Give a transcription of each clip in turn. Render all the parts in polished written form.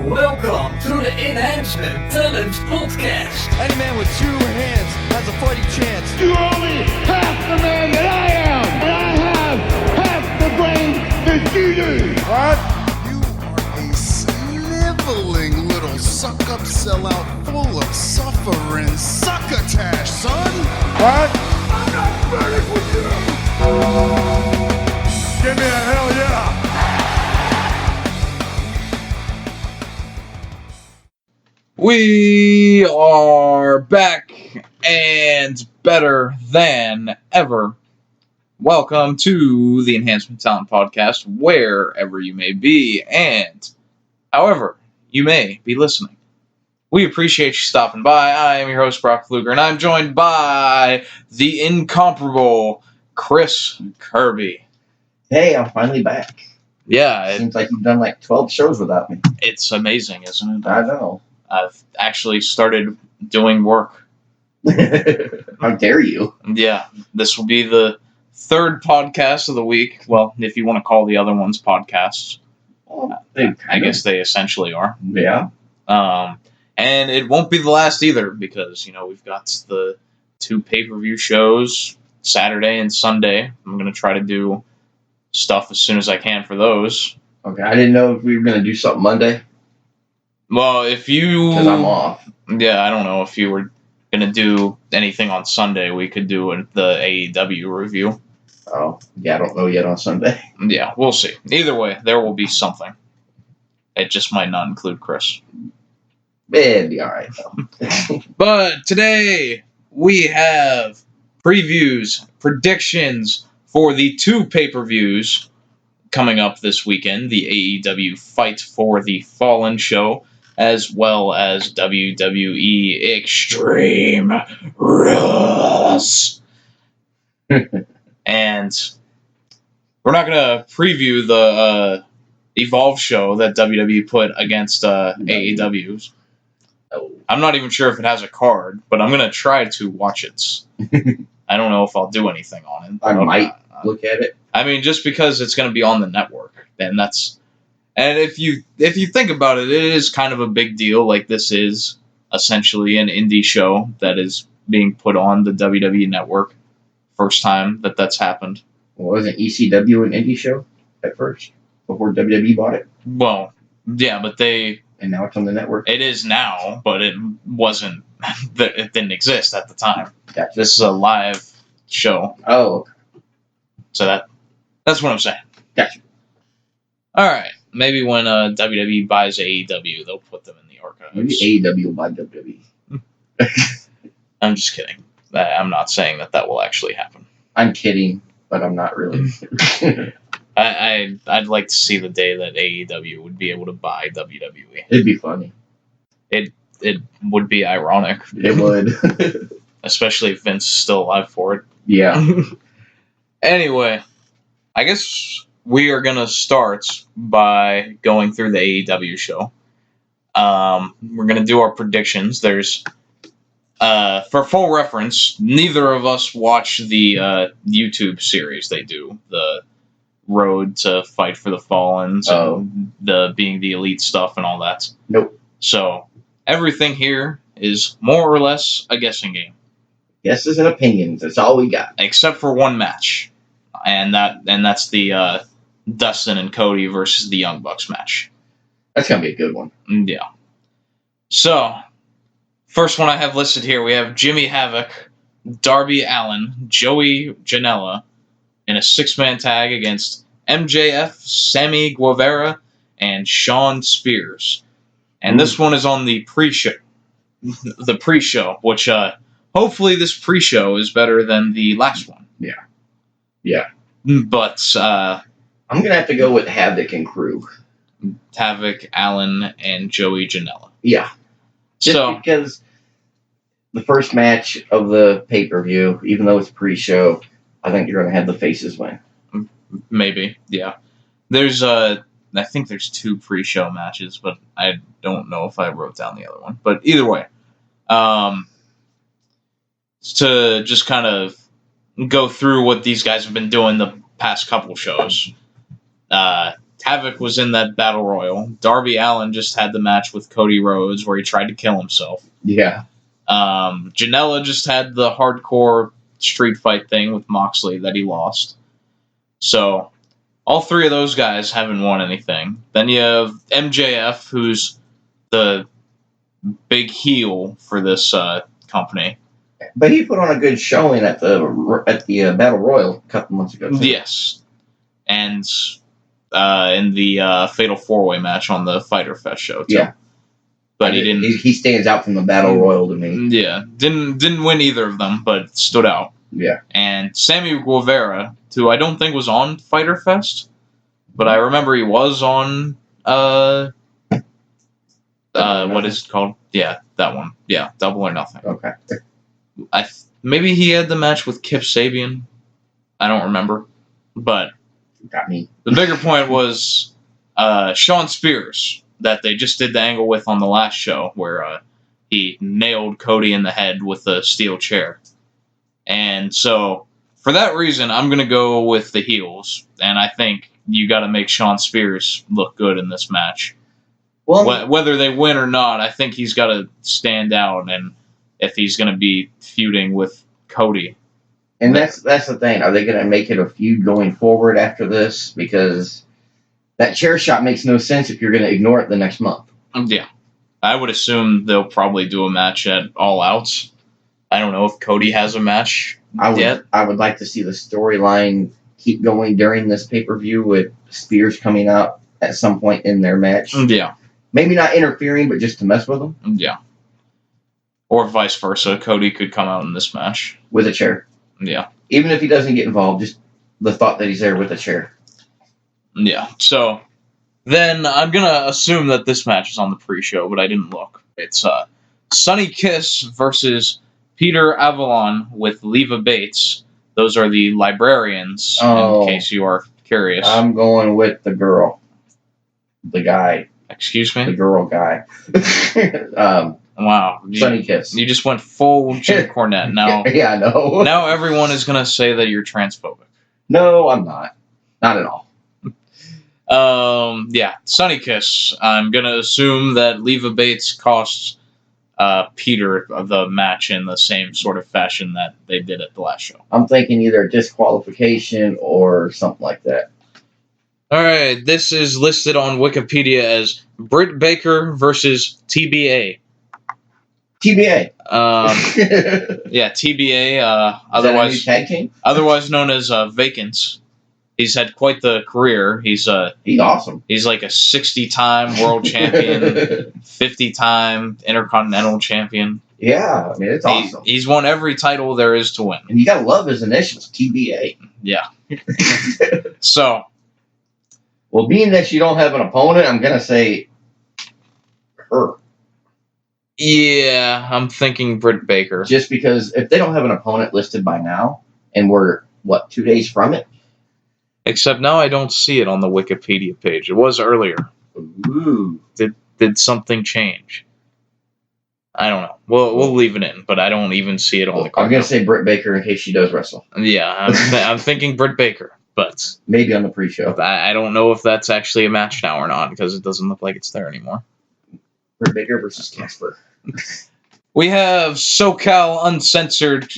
Welcome to the Enhancement Talent Podcast. Any man with two hands has a fighting chance. You're only half the man that I am, and I have half the brain that you do. What? You are a sniveling little suck-up sellout full of suffering succotash, son! What? I'm not ready for you. Give me a hell yeah. We are back and better than ever. Welcome to the Enhancement Talent Podcast, wherever you may be and however you may be listening. We appreciate you stopping by. I am your host, Broc, and I'm joined by the incomparable Chris Kirby. Hey, I'm finally back. Yeah, Seems like you've done like 12 shows without me. it's amazing, isn't it? I know. I've actually started doing work. How dare you? Yeah, this will be the third podcast of the week. Well, if you want to call the other ones podcasts. I guess they essentially are. Yeah. And it won't be the last either because, we've got the two pay-per-view shows, Saturday and Sunday. I'm going to try to do stuff as soon as I can for those. Okay, I didn't know if we were going to do something Monday. Well, if you... Because I'm off. Yeah, I don't know. If you were going to do anything on Sunday, we could do the AEW review. Oh, yeah, I don't know yet on Sunday. Yeah, we'll see. Either way, there will be something. It just might not include Chris. It'd be alright, though. But today, we have previews, predictions for the two pay-per-views coming up this weekend. The AEW Fight for the Fallen show, as well as WWE Extreme Rules. And we're not going to preview the Evolve show that WWE put against AEW's. Oh. I'm not even sure if it has a card, but I'm going to try to watch it. I don't know if I'll do anything on it. I might look at it. I mean, just because it's going to be on the network, then that's... And if you think about it, it is kind of a big deal. Like, this is essentially an indie show that is being put on the WWE network. First time that's happened. Well, wasn't ECW an indie show at first? Before WWE bought it? Well, yeah, but And now it's on the network? it is now, but it wasn't, it didn't exist at the time. Gotcha. This is a live show. Oh, So that's what I'm saying. gotcha. All right. Maybe when WWE buys AEW, they'll put them in the archives. Maybe AEW will buy WWE. I'm just kidding. I'm not saying that will actually happen. I'm kidding, but I'm not really. I'd like to see the day that AEW would be able to buy WWE. It'd be funny. It would be ironic. It would. Especially if Vince is still alive for it. Yeah. Anyway, I guess we are going to start by going through the AEW show. We're going to do our predictions. There's, for full reference, neither of us watch the YouTube series they do, the Road to Fight for the Fallen, and the Being the Elite stuff and all that. Nope. So, everything here is more or less a guessing game. Guesses and opinions. That's all we got. Except for one match. And that's the Dustin and Cody versus the Young Bucks match. That's going to be a good one. Yeah. So, first one I have listed here, we have Jimmy Havoc, Darby Allin, Joey Janela in a 6-man tag against MJF, Sammy Guevara, and Shawn Spears. And this one is on the pre-show. The pre-show, which hopefully this pre-show is better than the last one. Yeah. But I'm going to have to go with Havoc and Crew. Havoc, Allen, and Joey Janela. Yeah. Just because the first match of the pay-per-view, even though it's pre-show, I think you're going to have the faces win. Maybe, yeah. There's I think there's 2 pre-show matches, but I don't know if I wrote down the other one. But either way, to just kind of go through what these guys have been doing the past couple shows. Havoc was in that Battle Royal. Darby Allin just had the match with Cody Rhodes where he tried to kill himself. Yeah. Janela just had the hardcore street fight thing with Moxley that he lost. So, all three of those guys haven't won anything. Then you have MJF, who's the big heel for this company. But he put on a good showing at the Battle Royal a couple months ago, too. Yes. And in the Fatal 4-Way match on the Fyter Fest show, too. Yeah. But he didn't... He stands out from the Battle Royal to me. Yeah. Didn't win either of them, but stood out. Yeah. And Sammy Guevara, who I don't think was on Fyter Fest, but I remember he was on, what is it called? Yeah, that one. Yeah, Double or Nothing. Okay. Maybe he had the match with Kip Sabian. I don't remember. But got me. The bigger point was Shawn Spears that they just did the angle with on the last show where he nailed Cody in the head with a steel chair. And so, for that reason, I'm going to go with the heels. And I think you got to make Shawn Spears look good in this match. Well, whether they win or not, I think he's got to stand out. And if he's going to be feuding with Cody. And that's the thing. Are they going to make it a feud going forward after this? Because that chair shot makes no sense if you're going to ignore it the next month. Yeah. I would assume they'll probably do a match at All Out. I don't know if Cody has a match yet. I would like to see the storyline keep going during this pay-per-view with Spears coming out at some point in their match. Yeah. Maybe not interfering, but just to mess with them. Yeah. Or vice versa. Cody could come out in this match. With a chair. Yeah. Even if he doesn't get involved, just the thought that he's there with a chair. Yeah. So, then I'm going to assume that this match is on the pre-show, but I didn't look. It's Sonny Kiss versus Peter Avalon with Leva Bates. Those are the librarians, in case you are curious. I'm going with the girl. The guy. Excuse me? The girl guy. Wow. Sonny Kiss. You just went full Jim Cornette. Now, yeah, I know. Now everyone is going to say that you're transphobic. No, I'm not. Not at all. Yeah, Sonny Kiss. I'm going to assume that Leva Bates costs Peter the match in the same sort of fashion that they did at the last show. I'm thinking either disqualification or something like that. All right, this is listed on Wikipedia as Britt Baker versus TBA. TBA. Yeah, TBA. Otherwise, tag team? Otherwise known as Vacants. He's had quite the career. He's awesome. He's like a 60-time world champion, 50-time Intercontinental champion. Yeah, I mean, it's awesome. He's won every title there is to win. And you gotta love his initials, TBA. Yeah. So. Well, being that you don't have an opponent, I'm gonna say her. Yeah, I'm thinking Britt Baker. Just because if they don't have an opponent listed by now, and we're, 2 days from it? Except now I don't see it on the Wikipedia page. It was earlier. Ooh. Did something change? I don't know. We'll leave it in, but I don't even see it on the card. I'm going to say Britt Baker in case she does wrestle. Yeah, I'm thinking Britt Baker, but... Maybe on the pre-show. I don't know if that's actually a match now or not, because it doesn't look like it's there anymore. Britt Baker versus Casper. We have SoCal Uncensored,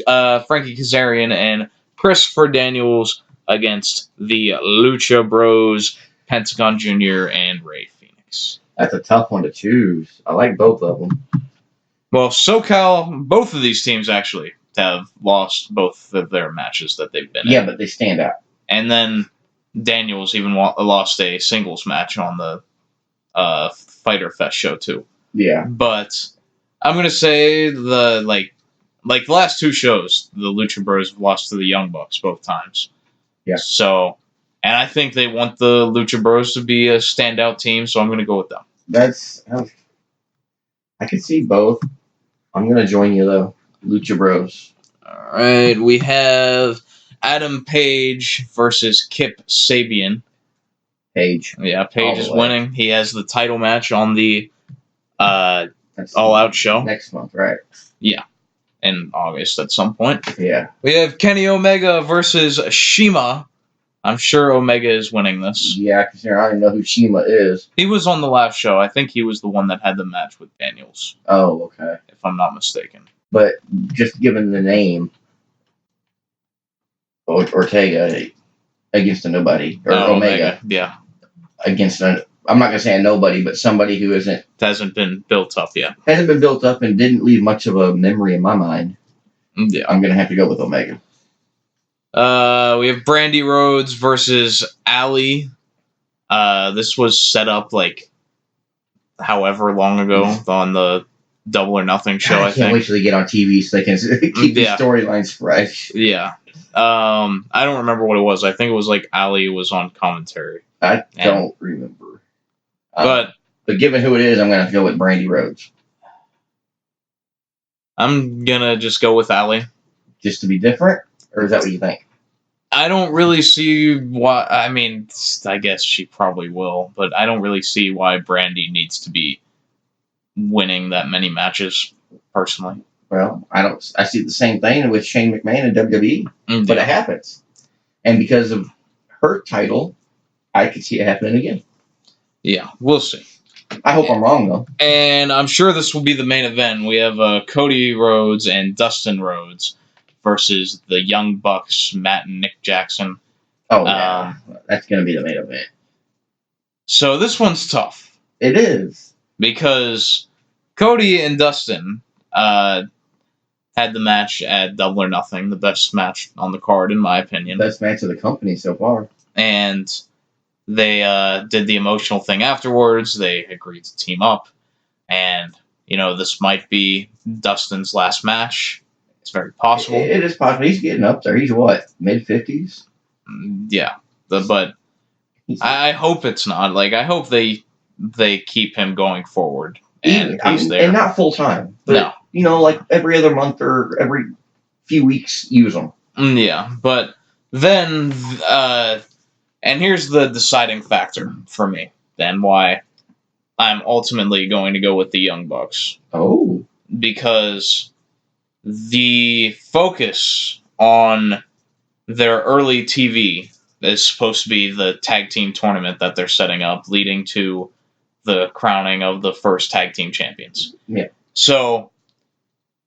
Frankie Kazarian, and Christopher Daniels against the Lucha Bros, Pentagon Jr., and Rey Fenix. That's a tough one to choose. I like both of them. Well, SoCal, both of these teams actually have lost both of their matches that they've been in. Yeah, but they stand out. And then Daniels even lost a singles match on the Fyter Fest show, too. Yeah. But I'm going to say the last two shows, the Lucha Bros have lost to the Young Bucks both times. Yeah. So, and I think they want the Lucha Bros to be a standout team, so I'm going to go with them. I can see both. I'm going to join you, though. Lucha Bros. All right. We have Adam Page versus Kip Sabian. Page. Yeah, Page is winning. He has the title match on the All Out show. Next month, right? Yeah. In August at some point. Yeah. We have Kenny Omega versus Shima I'm sure Omega is winning this. Yeah, because I don't even know who Shima is. He was on the last show. I think he was the one that had the match with Daniels. Oh, okay. If I'm not mistaken. But just given the name, Ortega against a nobody. Or Omega. Yeah. Against I'm not going to say a nobody, but somebody who hasn't been built up yet. Hasn't been built up and didn't leave much of a memory in my mind. Yeah. I'm going to have to go with Omega. We have Brandy Rhodes versus Allie. This was set up like however long ago on the Double or Nothing show, I think. Can't wait till they get on TV so they can keep the storylines fresh. Yeah. I don't remember what it was. I think it was like Allie was on commentary. I don't remember. But given who it is, I'm going to have to go with Brandy Rhodes. I'm going to just go with Allie. Just to be different? Or is that what you think? I don't really see why. I mean, I guess she probably will, but I don't really see why Brandy needs to be winning that many matches, personally. Well, I see the same thing with Shane McMahon in WWE, but it happens. And because of her title, I could see it happening again. Yeah, we'll see. I hope I'm wrong, though. And I'm sure this will be the main event. We have Cody Rhodes and Dustin Rhodes versus the Young Bucks, Matt and Nick Jackson. Oh, yeah. That's going to be the main event. So this one's tough. It is. Because Cody and Dustin had the match at Double or Nothing, the best match on the card, in my opinion. Best match of the company so far. And they did the emotional thing afterwards. They agreed to team up. And, this might be Dustin's last match. It's very possible. It is possible. He's getting up there. He's what? Mid-50s? Yeah. But I hope it's not. Like, I hope they keep him going forward. And he's there. And not full-time. But, no. Like every other month or every few weeks, use them. Yeah. But then, and here's the deciding factor for me, then why I'm ultimately going to go with the Young Bucks. Oh. Because the focus on their early TV is supposed to be the tag team tournament that they're setting up, leading to the crowning of the first tag team champions. Yeah. So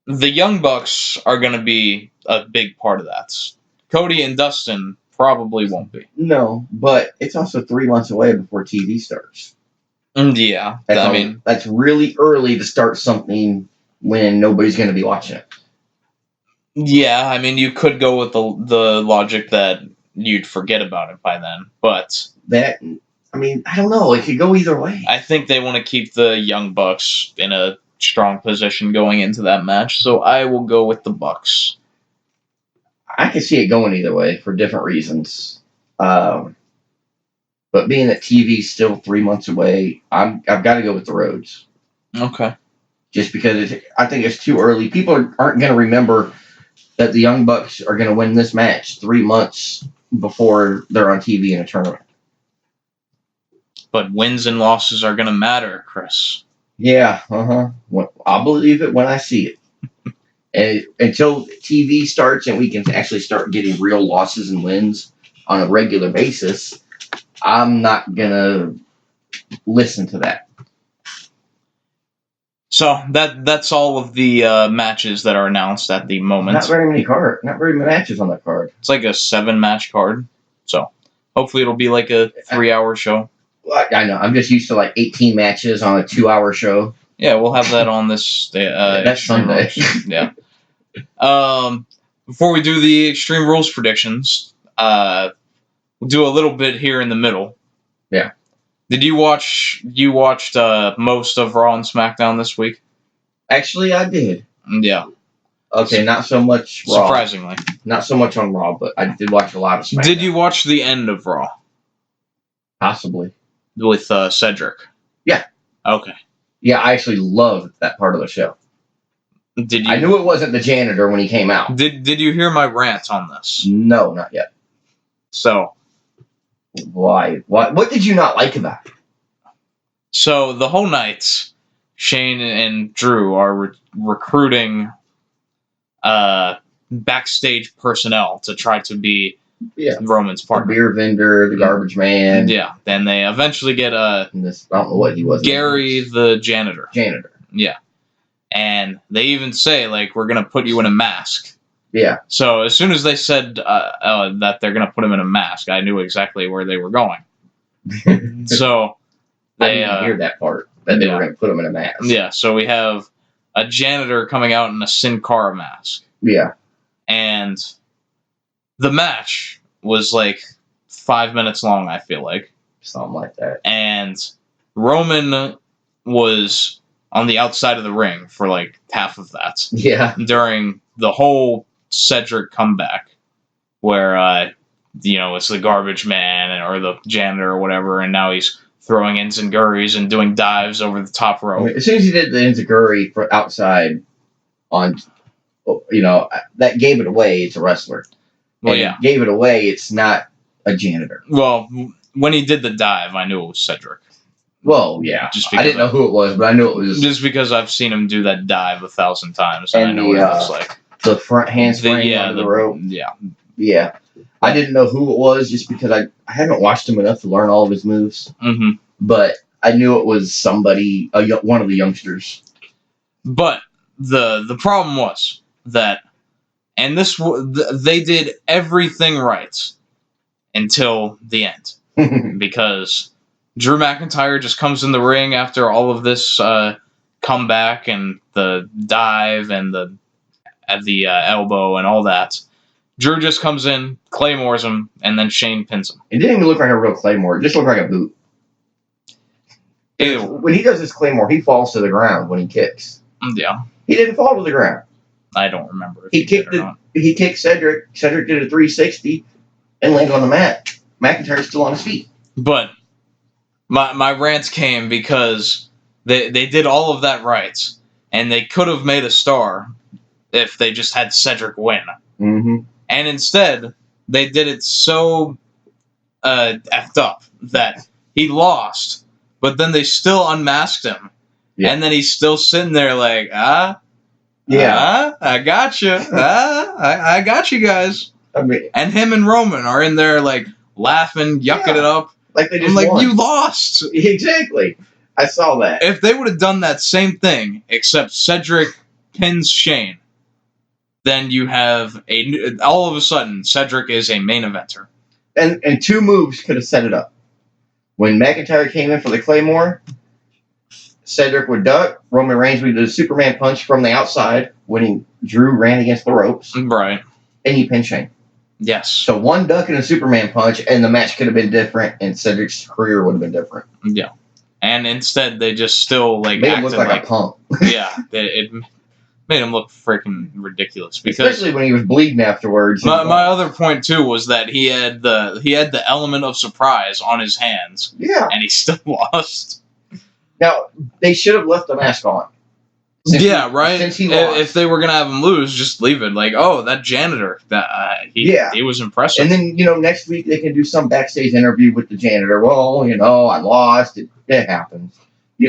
the Young Bucks are going to be a big part of that. Cody and Dustin probably won't be. No, but it's also 3 months away before TV starts. Yeah. That's really early to start something when nobody's going to be watching it. Yeah, you could go with the logic that you'd forget about it by then, but I don't know. It could go either way. I think they want to keep the Young Bucks in a strong position going into that match, so I will go with the Bucks. I can see it going either way for different reasons. But being that TV's still 3 months away, I've got to go with the Rhodes. Okay. Just because I think it's too early. People aren't going to remember that the Young Bucks are going to win this match 3 months before they're on TV in a tournament. But wins and losses are going to matter, Chris. Yeah, I'll believe it when I see it. And until TV starts and we can actually start getting real losses and wins on a regular basis, I'm not going to listen to that. So that's all of the matches that are announced at the moment. Not very many matches on that card. It's like a 7-match card. So hopefully it'll be like a 3-hour show. I know. I'm just used to like 18 matches on a 2-hour show. Yeah, we'll have that on this that's Sunday. Yeah. Before we do the Extreme Rules predictions, we'll do a little bit here in the middle. Yeah. Did you watched most of Raw and SmackDown this week? Actually, I did. Yeah. Okay, not so much Raw. Surprisingly. Not so much on Raw, but I did watch a lot of SmackDown. Did you watch the end of Raw? Possibly. With Cedric? Yeah. Okay. Yeah, I actually loved that part of the show. Did you? I knew it wasn't the janitor when he came out. Did you hear my rant on this? No, not yet. So. Why? What did you not like about it? So, the whole night, Shane and Drew are recruiting backstage personnel to try to be Yeah. Roman's The partner. beer vendor, the garbage man. Yeah. Then they eventually get And this, I don't know what he was. Gary the janitor. Janitor. Yeah. And they even say, like, we're going to put you in a mask. Yeah. So as soon as they said that they're going to put him in a mask, I knew exactly where they were going. So I didn't hear that part, that they were going to put him in a mask. Yeah, so we have a janitor coming out in a Sin Cara mask. Yeah. And the match was like 5 minutes long, I feel like. Something like that. And Roman was on the outside of the ring for like half of that. Yeah. During the whole Cedric comeback, where, it's the garbage man or the janitor or whatever, and now he's throwing enziguris and doing dives over the top rope. I mean, as soon as he did the enziguri for outside on, that gave it away. It's a wrestler. Well, And yeah. it gave it away. It's not a janitor. Well, when he did the dive, I knew it was Cedric. Well, yeah. Just I didn't know who it was, but I knew it was. Just because I've seen him do that dive 1,000 times, and I And know what it looks like. The front handspring on the rope. Yeah. Yeah. I didn't know who it was just because I haven't watched him enough to learn all of his moves. Mm-hmm. But I knew it was somebody, one of the youngsters. But the problem was that, and they did everything right until the end. Because Drew McIntyre just comes in the ring after all of this comeback and the dive and the elbow and all that. Drew just comes in, claymores him, and then Shane pins him. It didn't even look like a real claymore. It just looked like a boot. Ew. When he does his claymore, he falls to the ground when he kicks. Yeah. He didn't fall to the ground. I don't remember if He did or not. He kicked Cedric. Cedric did a 360 and landed on the mat. McIntyre's still on his feet. But my rant came because they did all of that right, and they could have made a star if they just had Cedric win. Mm-hmm. And instead, they did it so effed up that he lost, but then they still unmasked him. Yeah. And then he's still sitting there like, I got you. I got you guys. I mean, and him and Roman are in there like laughing, yucking it up. Like they just won. You lost. Exactly. I saw that. If they would have done that same thing, except Cedric pins Shane, then you have all of a sudden Cedric is a main eventer. And two moves could have set it up. When McIntyre came in for the Claymore, Cedric would duck. Roman Reigns would do the Superman punch from the outside when Drew ran against the ropes. Right. And he pinned Shane. Yes. So one duck and a Superman punch, and the match could have been different, and Cedric's career would have been different. Yeah. And instead, they just still made him look like a punk. Yeah. It made him look freaking ridiculous. Because especially when he was bleeding afterwards. My other point too was that he had the element of surprise on his hands. Yeah. And he still lost. Now they should have left the mask on. Right. Since he lost. If they were gonna have him lose, just leave it. Like, oh, that janitor, he was impressive. And then next week they can do some backstage interview with the janitor. Well, I lost. It happens.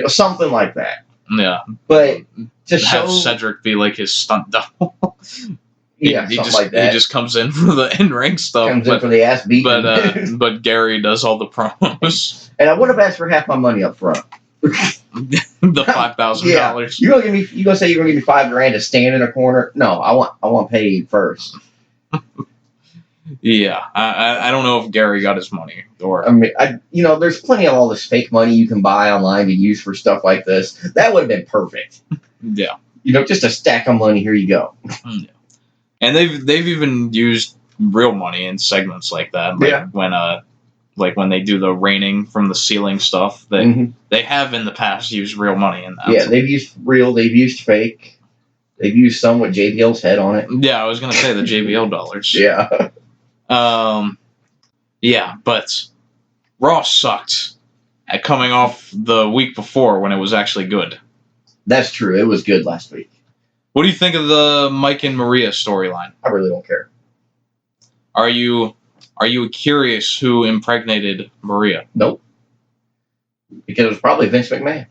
Something like that. Yeah. But to have show Cedric be like his stunt double. he just, like that. He just comes in for the in-ring stuff. Comes in for the ass beating. But Gary does all the promos. And I would have asked for half my money up front. The $5,000. You gonna say you're gonna give me $5,000 to stand in a corner? No, I want paid first. Yeah, I don't know if Gary got his money or. I mean, there's plenty of all this fake money you can buy online to use for stuff like this. That would have been perfect. Yeah. Just a stack of money. Here you go. Yeah. And they've even used real money in segments like that. When they do the raining from the ceiling stuff, they have in the past used real money in that. Yeah, they've used real, they've used fake, they've used some with JBL's head on it. Yeah, I was gonna say the JBL dollars. Yeah. Yeah, but Raw sucked at coming off the week before when it was actually good. That's true. It was good last week. What do you think of the Mike and Maria storyline? I really don't care. Are you curious who impregnated Maria? Nope. Because it was probably Vince McMahon.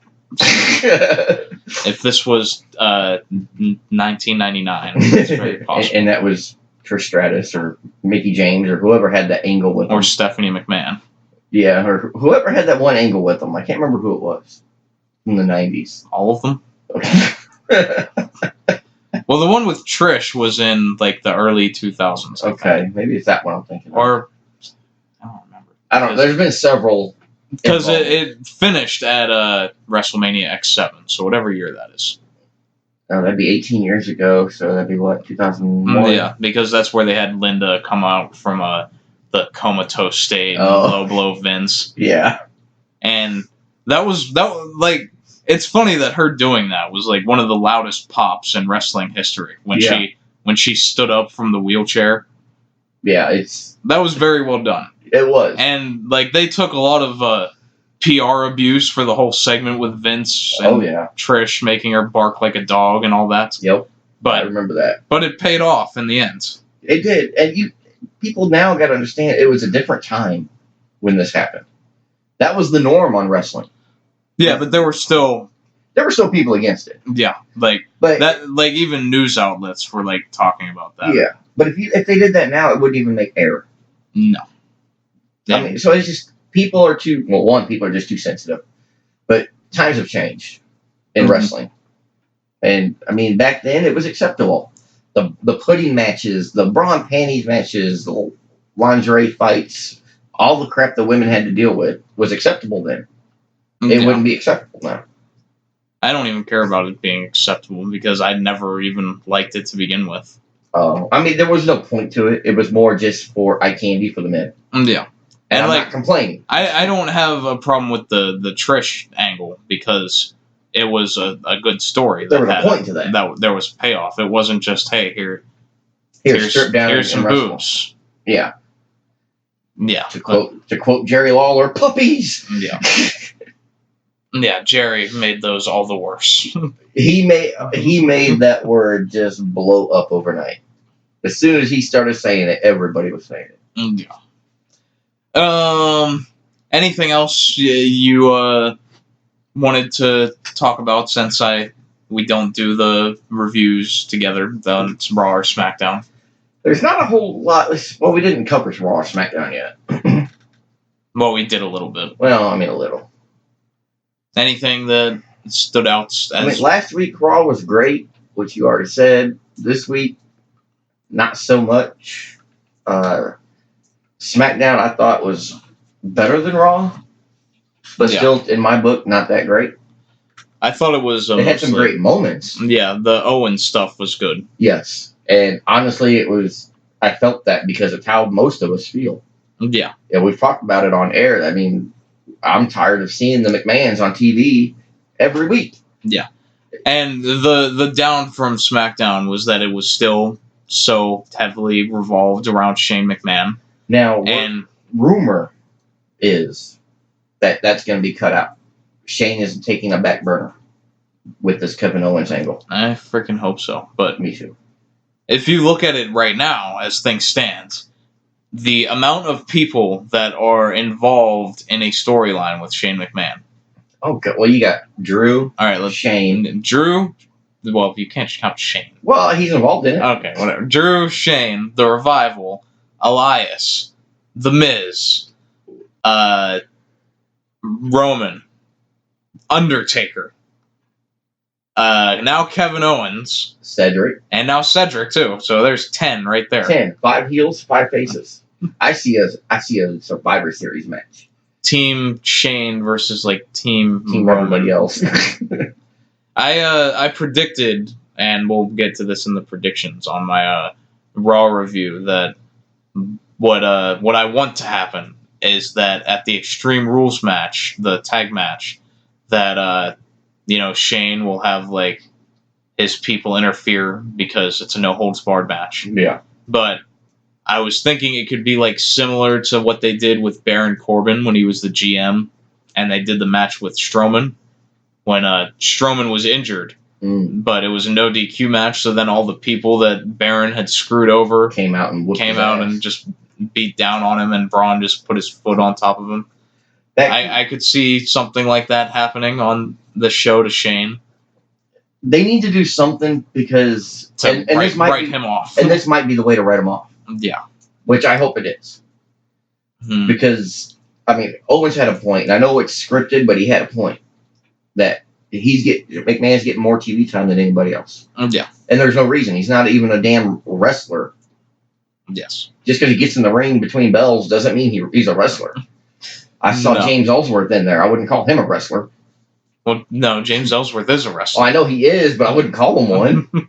If this was 1999, it's very possible. And that was Trish Stratus or Mickey James or whoever had that angle with them. Or Stephanie McMahon. Yeah, or whoever had that one angle with them. I can't remember who it was in the 90s. All of them? Well, the one with Trish was in, like, the early 2000s. Okay, maybe it's that one I'm thinking of. Or, I don't remember. I don't know. There's been several. Because it finished at WrestleMania X7, so whatever year that is. Oh, that'd be 18 years ago, so that'd be what, 2001? Yeah, because that's where they had Linda come out from the comatose state and low blow Vince. Yeah. And that was like, it's funny that her doing that was like one of the loudest pops in wrestling history when she stood up from the wheelchair. Yeah, that was very well done. It was. And like they took a lot of PR abuse for the whole segment with Vince and Trish making her bark like a dog and all that. Yep. But I remember that. But it paid off in the end. It did. And people now got to understand it was a different time when this happened. That was the norm on wrestling. Yeah, but there were still people against it. Yeah, but even news outlets were like talking about that. Yeah, but if they did that now, it wouldn't even make air. No. I mean, so it's just people are just too sensitive. But times have changed in wrestling, and I mean back then it was acceptable. The pudding matches, the bra and panties matches, the lingerie fights, all the crap the women had to deal with was acceptable then. It wouldn't be acceptable now. I don't even care about it being acceptable because I never even liked it to begin with. I mean, there was no point to it. It was more just for eye candy for the men. Yeah. And I'm not complaining. I don't have a problem with the Trish angle because it was a good story. There was a point to that. There was payoff. It wasn't just, hey, here's strip down here's some wrestle. boobs. Yeah. Yeah. To quote Jerry Lawler, puppies. Yeah. Yeah, Jerry made those all the worse. He made that word just blow up overnight. As soon as he started saying it, everybody was saying it. Yeah. Anything else you wanted to talk about since we don't do the reviews together? It's Raw or SmackDown. There's not a whole lot. Well, we didn't cover Raw or SmackDown yet. Well, we did a little bit. Well, I mean a little. Anything that stood out? Last week Raw was great, which you already said. This week, not so much. SmackDown I thought was better than Raw, but still, in my book, not that great. I thought it was. It had some great moments. Yeah, the Owen stuff was good. Yes, and honestly, it was. I felt that because it's how most of us feel. Yeah. Yeah, we've talked about it on air. I mean, I'm tired of seeing the McMahons on TV every week. Yeah. And the down from SmackDown was that it was still so heavily revolved around Shane McMahon. Now, rumor is that that's going to be cut out. Shane is taking a back burner with this Kevin Owens angle. I freaking hope so. But me too. If you look at it right now, as things stand, the amount of people that are involved in a storyline with Shane McMahon. Okay, well, you got Drew. All right, Shane. Drew. Well, you can't count Shane. Well, he's involved in it. Okay, whatever. Drew, Shane, The Revival, Elias, The Miz, Roman, Undertaker. Now Kevin Owens. Cedric. And now Cedric, too. So there's 10 right there. 10. 5 heels, 5 faces. I see a Survivor Series match. Team Shane versus, Team everybody else. I predicted, and we'll get to this in the predictions on my Raw review, that what I want to happen is that at the Extreme Rules match, the tag match, that Shane will have his people interfere because it's a no holds barred match. Yeah. But I was thinking it could be similar to what they did with Baron Corbin when he was the GM, and they did the match with Strowman when Strowman was injured. But it was a no DQ match, so then all the people that Baron had screwed over came out and just beat down on him, and Braun just put his foot on top of him. I could see something like that happening on the show to Shane. they need to do something because to write him off. And this might be the way to write him off. Yeah. Which I hope it is. Because, I mean, Owens had a point, and I know it's scripted, but he had a point that McMahon's getting more TV time than anybody else. Yeah. And there's no reason. He's not even a damn wrestler. Yes. Just because he gets in the ring between bells doesn't mean he's a wrestler. I saw James Ellsworth in there. I wouldn't call him a wrestler. Well, no, James Ellsworth is a wrestler. Well, I know he is, but I wouldn't call him one.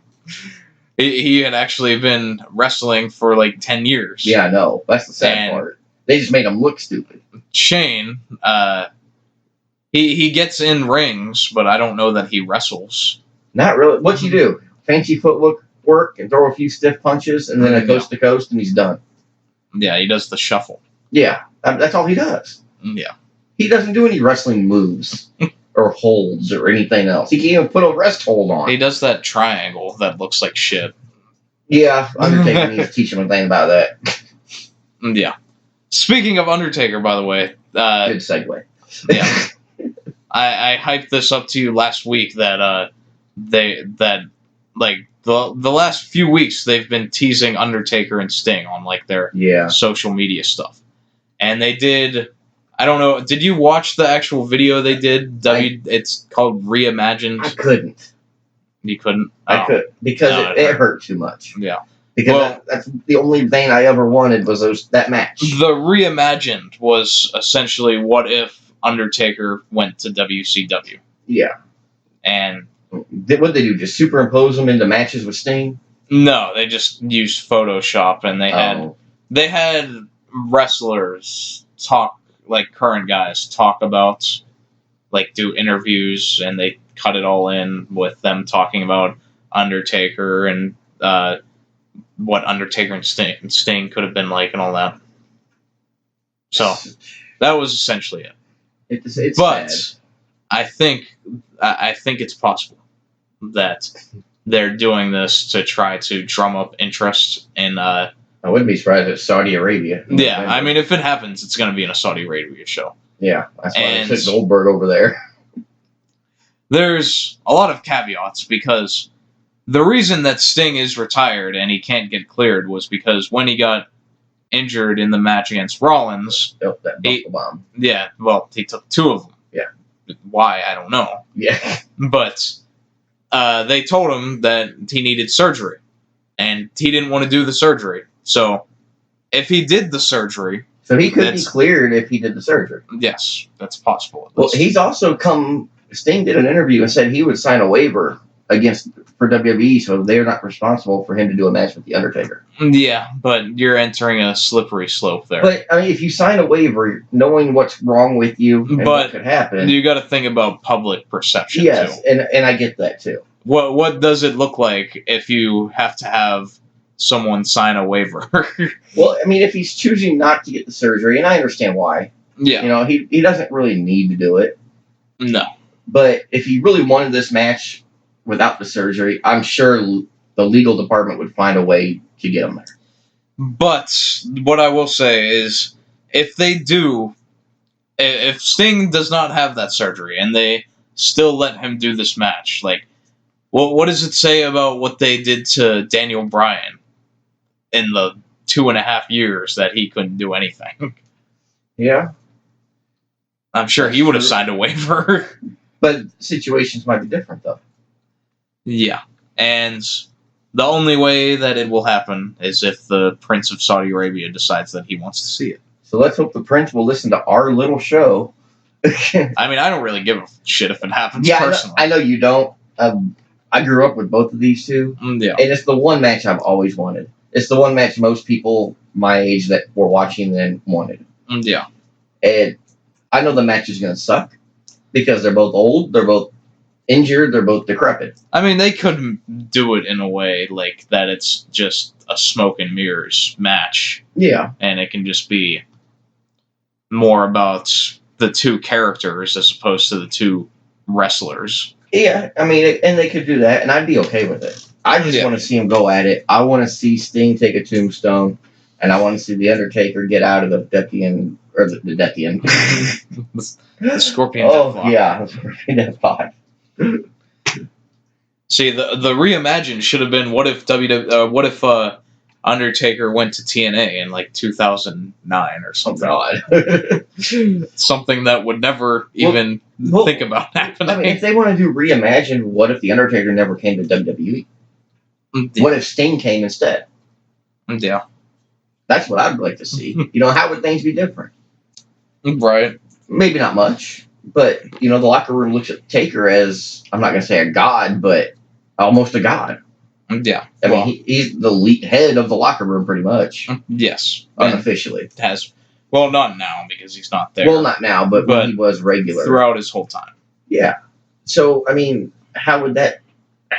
He had actually been wrestling for like 10 years. Yeah, I know. That's the sad part. They just made him look stupid. Shane, he gets in rings, but I don't know that he wrestles. Not really. What's he do? Fancy footwork and throw a few stiff punches, and then a coast to coast, and he's done. Yeah, he does the shuffle. Yeah, that's all he does. Yeah. He doesn't do any wrestling moves or holds or anything else. He can't even put a rest hold on. He does that triangle that looks like shit. Yeah, Undertaker needs to teach him a thing about that. Yeah. Speaking of Undertaker, by the way. Good segue. Yeah. I hyped this up to you last week that the last few weeks they've been teasing Undertaker and Sting on like their social media stuff. And they did, I don't know, did you watch the actual video they did? It's called Reimagined. I couldn't. You couldn't? I could because it hurt too much. Yeah. Because that's the only thing I ever wanted was that match. The Reimagined was essentially what if Undertaker went to WCW. Yeah. And what did they do? Just superimpose them into matches with Sting? No, they just used Photoshop, and they had wrestlers talk, like current guys talk about, like do interviews, and they cut it all in with them talking about Undertaker and what Undertaker and Sting could have been like and all that. So that was essentially it. It's but sad. I think it's possible that they're doing this to try to drum up interest in. I wouldn't be surprised if Saudi Arabia. Yeah, I mean, if it happens, it's going to be in a Saudi Arabia show. Yeah, that's why they took Goldberg over there. There's a lot of caveats because the reason that Sting is retired and he can't get cleared was because when he got injured in the match against Rollins. That buckle bomb. Yeah, well, he took two of them. Yeah. Why, I don't know. Yeah. But they told him that he needed surgery, and he didn't want to do the surgery. So if he did the surgery... So he could be cleared if he did the surgery. Yes, that's possible. Well, he's also Sting did an interview and said he would sign a waiver for WWE, so they're not responsible for him to do a match with The Undertaker. Yeah, but you're entering a slippery slope there. But, I mean, if you sign a waiver, knowing what's wrong with you and what could happen... You got to think about public perception, yes, too. and I get that, too. What does it look like if you have to have someone sign a waiver? Well, I mean, if he's choosing not to get the surgery, and I understand why. Yeah. You know, he doesn't really need to do it. No. But if he really wanted this match without the surgery, I'm sure the legal department would find a way to get him there. But what I will say is, if Sting does not have that surgery and they still let him do this match, like, well, what does it say about what they did to Daniel Bryan in the 2.5 years that he couldn't do anything? Yeah. I'm sure he would have signed a waiver. But situations might be different, though. Yeah. And the only way that it will happen is if the Prince of Saudi Arabia decides that he wants to see it. So let's hope the Prince will listen to our little show. I mean, I don't really give a shit if it happens personally. I know you don't. I grew up with both of these two. Yeah. And it's the one match I've always wanted. It's the one match most people my age that were watching then wanted. Yeah. And I know the match is going to suck because they're both old, they're both injured, they're both decrepit. I mean, they could do it in a way like that it's just a smoke and mirrors match. Yeah. And it can just be more about the two characters as opposed to the two wrestlers. Yeah, I mean, and they could do that, and I'd be okay with it. I just want to see him go at it. I want to see Sting take a tombstone, and I want to see The Undertaker get out of the Deathian, or the Deathian. The Scorpion Deathlock. Deathlock. Yeah, the Scorpion Deathlock. See, the reimagined should have been what if Undertaker went to TNA in like 2009 or something. Oh, God. Something that would never even think about happening. I mean, if they want to do reimagined, what if the Undertaker never came to WWE? Yeah. What if Sting came instead? Yeah. That's what I'd like to see. How would things be different? Right. Maybe not much, but the locker room looks at Taker as, I'm not going to say a god, but almost a god. Yeah. I mean, he's the head of the locker room pretty much. Yes. Unofficially. Not now because he's not there. Well, not now, but when he was regular. Throughout his whole time. Yeah. So, I mean, how would the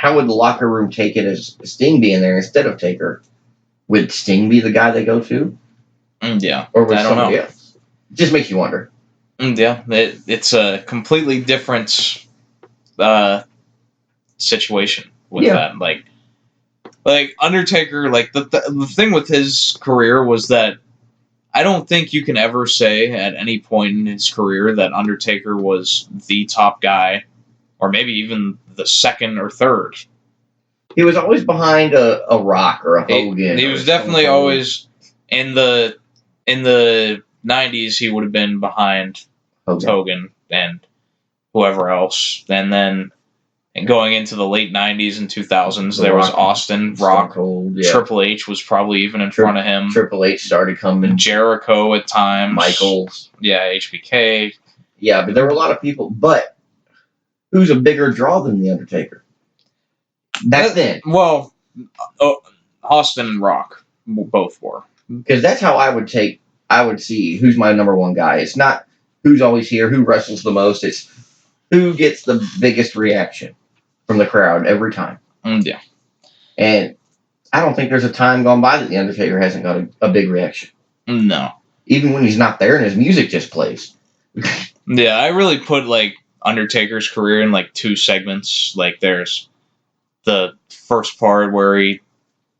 locker room take it as Sting being there instead of Taker? Would Sting be the guy they go to? Yeah. Or would I don't somebody know. else? It just makes you wonder. Yeah. It's a completely different situation with that. Like Undertaker, like the thing with his career was that I don't think you can ever say at any point in his career that Undertaker was the top guy, or maybe even the second or third. He was always behind a Rock or a Hogan. He was definitely always in the 90s. He would have been behind Hogan and whoever else, and then going into the late 90s and 2000s, there was Austin, Broc, Triple H was probably even in front of him. Triple H started coming. Jericho at times. Michaels. Yeah, HBK. Yeah, but there were a lot of people. But who's a bigger draw than The Undertaker? Back then. Well, Austin and Rock both were. Because that's how I would see who's my number one guy. It's not who's always here, who wrestles the most. It's who gets the biggest reaction from the crowd every time. Yeah. And I don't think there's a time gone by that The Undertaker hasn't got a big reaction. No. Even when he's not there and his music just plays. Yeah, I really put, Undertaker's career in, two segments. There's the first part where he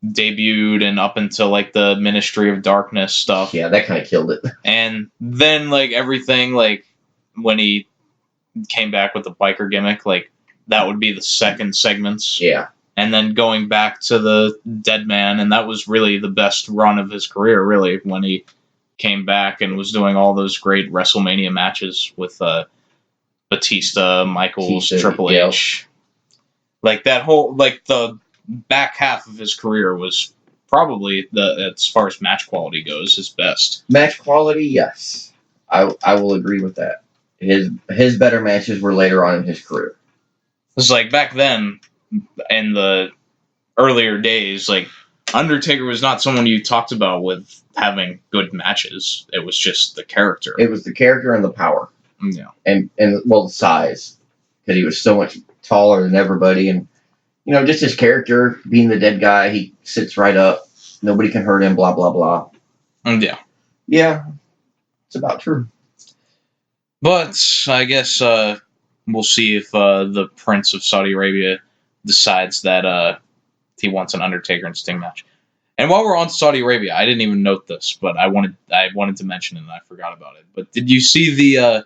debuted and up until, the Ministry of Darkness stuff. Yeah, that kind of killed it. And then, everything, when he came back with the biker gimmick, that would be the second segments. Yeah. And then going back to the Dead Man, and that was really the best run of his career, really, when he came back and was doing all those great WrestleMania matches with Batista, Michaels, Triple H. That whole, the back half of his career was probably, as far as match quality goes, his best. Match quality, yes. I will agree with that. His better matches were later on in his career. It's back then, in the earlier days, Undertaker was not someone you talked about with having good matches. It was just the character. It was the character and the power. Yeah. And the size. Because he was so much taller than everybody. And, just his character, being the dead guy, he sits right up. Nobody can hurt him, blah, blah, blah. Yeah. Yeah. It's about true. But I guess we'll see if the Prince of Saudi Arabia decides that he wants an Undertaker and Sting match. And while we're on Saudi Arabia, I didn't even note this, but I wanted to mention it and I forgot about it. But did you see the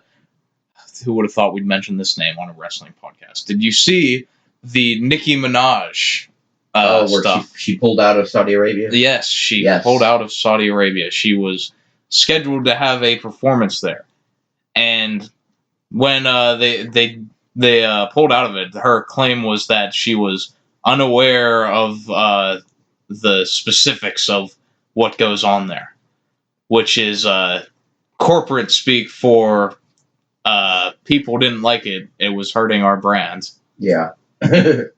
who would have thought we'd mention this name on a wrestling podcast? Did you see the Nicki Minaj where stuff? She pulled out of Saudi Arabia? Yes, she pulled out of Saudi Arabia. She was scheduled to have a performance there. And when they pulled out of it, her claim was that she was unaware of the specifics of what goes on there, which is corporate speak for people didn't like it. It was hurting our brand. Yeah.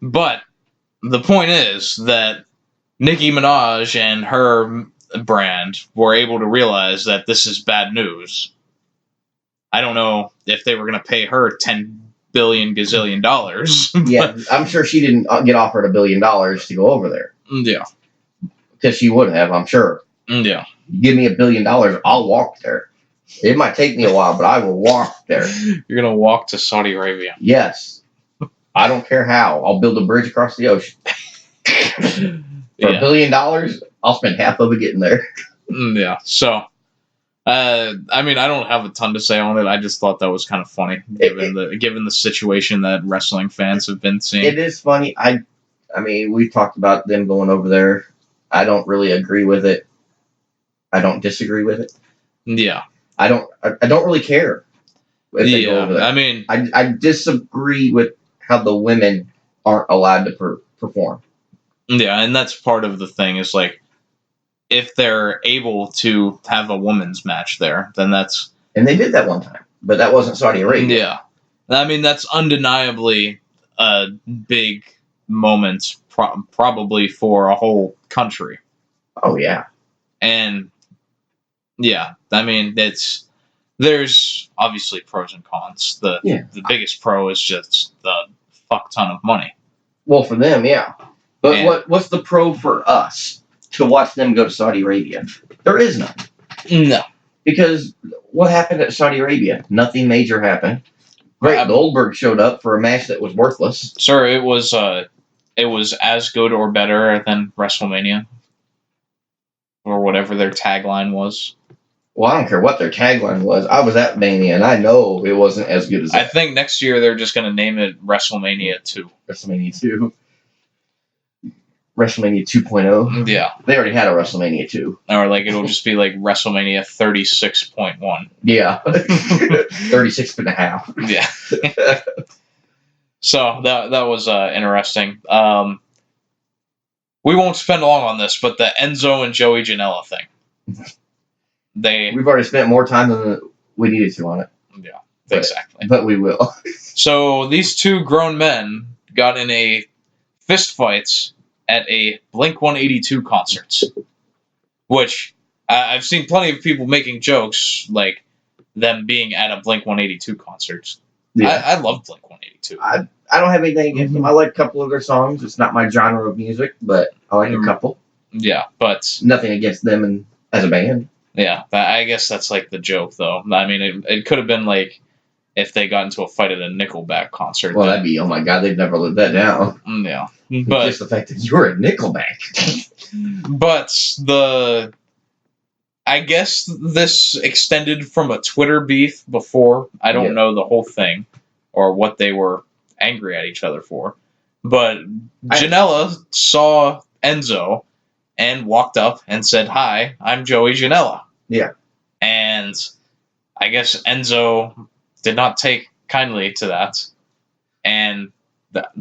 But the point is that Nicki Minaj and her brand were able to realize that this is bad news. I don't know if they were going to pay her $10 billion gazillion dollars. Yeah, I'm sure she didn't get offered $1 billion to go over there. Yeah. Because she would have, I'm sure. Yeah. Give me $1 billion, I'll walk there. It might take me a while, but I will walk there. You're going to walk to Saudi Arabia. Yes. I don't care how. I'll build a bridge across the ocean. For $1 billion, I'll spend half of it getting there. Yeah. So, I mean, I don't have a ton to say on it. I just thought that was kind of funny, given the situation that wrestling fans have been seeing. It is funny. I mean, we talked about them going over there. I don't really agree with it. I don't disagree with it. Yeah. I don't really care if they go over there. I mean, I disagree with how the women aren't allowed to perform. Yeah, and that's part of the thing is like, if they're able to have a women's match there, then that's... And they did that one time, but that wasn't Saudi Arabia. Yeah. I mean, that's undeniably a big moment, probably for a whole country. Oh, yeah. And, yeah, I mean, there's obviously pros and cons. The biggest pro is just the fuck ton of money. Well, for them, yeah. But what's the pro for us to watch them go to Saudi Arabia? There is none. No. Because what happened at Saudi Arabia? Nothing major happened. Great, Goldberg showed up for a match that was worthless. Sir, it was as good or better than WrestleMania. Or whatever their tagline was. Well, I don't care what their tagline was. I was at Mania, and I know it wasn't as good as that. I think next year they're just going to name it WrestleMania 2. WrestleMania 2. WrestleMania 2.0. Yeah. They already had a WrestleMania 2. Or like it'll just be like WrestleMania 36.1. Yeah. 36 and a half. Yeah. So that was interesting. We won't spend long on this, but the Enzo and Joey Janela thing. We've already spent more time than we needed to on it. Yeah, exactly. But we will. So these two grown men got in a fist fight at a Blink-182 concert, which I've seen plenty of people making jokes like them being at a Blink-182 concert. Yeah. I love Blink-182. I don't have anything against them. I like a couple of their songs. It's not my genre of music, but I like a couple. Yeah, but... Nothing against them as a band. Yeah, I guess that's like the joke, though. I mean, it could have been like if they got into a fight at a Nickelback concert. Well, that'd be, oh my god, they'd never let that down. Yeah. But just the fact that you were at Nickelback. But I guess this extended from a Twitter beef before. I don't know the whole thing or what they were angry at each other for. But Janela saw Enzo and walked up and said, "Hi, I'm Joey Janela." Yeah. And I guess Enzo did not take kindly to that. And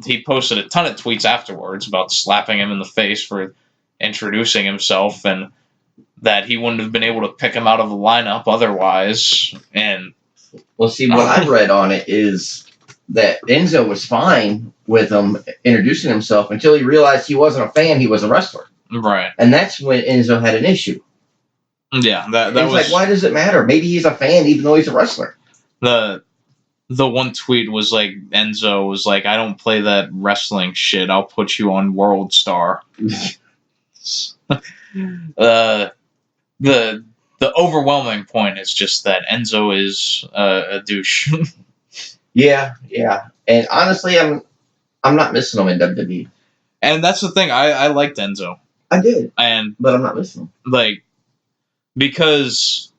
he posted a ton of tweets afterwards about slapping him in the face for introducing himself and that he wouldn't have been able to pick him out of the lineup otherwise. And well, see, what I read on it is that Enzo was fine with him introducing himself until he realized he wasn't a fan, he was a wrestler. Right. And that's when Enzo had an issue. Yeah, that was like, why does it matter? Maybe he's a fan even though he's a wrestler. The one tweet was like, Enzo was like, "I don't play that wrestling shit. I'll put you on World Star." The overwhelming point is just that Enzo is a douche. Yeah. And honestly, I'm not missing him in WWE. And that's the thing. I liked Enzo. I did. But I'm not missing him. Like, because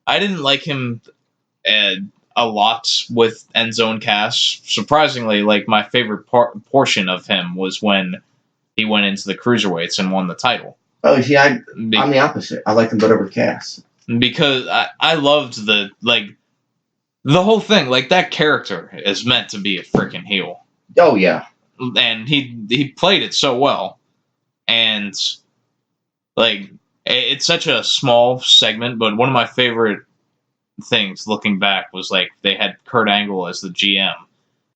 I didn't like him a lot with Enzo and Cass. Surprisingly, like, my favorite portion of him was when he went into the cruiserweights and won the title. Oh, see, I'm the opposite. I like him better with Cass. Because I loved the whole thing. Like, that character is meant to be a freaking heel. Oh, yeah. And he played it so well. And, like, it's such a small segment, but one of my favorite things looking back was, like, they had Kurt Angle as the GM.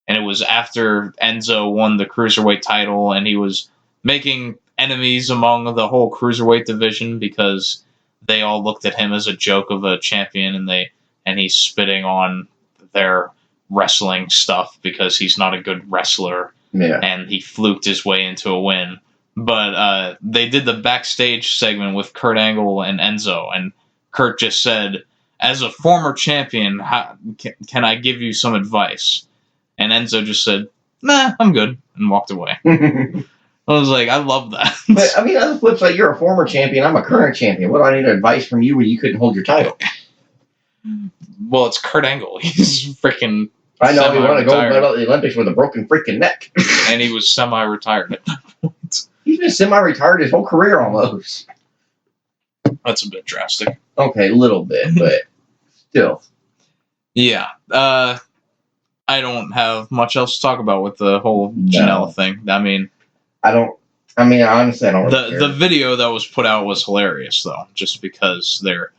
And it was after Enzo won the Cruiserweight title, and he was making enemies among the whole Cruiserweight division because they all looked at him as a joke of a champion, and he's spitting on their wrestling stuff because he's not a good wrestler. Yeah. And he fluked his way into a win. But they did the backstage segment with Kurt Angle and Enzo, and Kurt just said, "As a former champion, can I give you some advice?" And Enzo just said, "Nah, I'm good," and walked away. I was like, I love that. But, I mean, on the flip side, you're a former champion, I'm a current champion. What do I need advice from you when you couldn't hold your title? Well, it's Kurt Angle. He's freaking. I know he won a gold semi-retired. medal at the Olympics with a broken freaking neck. And he was semi-retired at that point. He's been semi-retired his whole career almost. That's a bit drastic. Okay, a little bit, but still. Yeah. I don't have much else to talk about with the whole Janela thing. Honestly, I don't really care. The video that was put out was hilarious, though, just because they're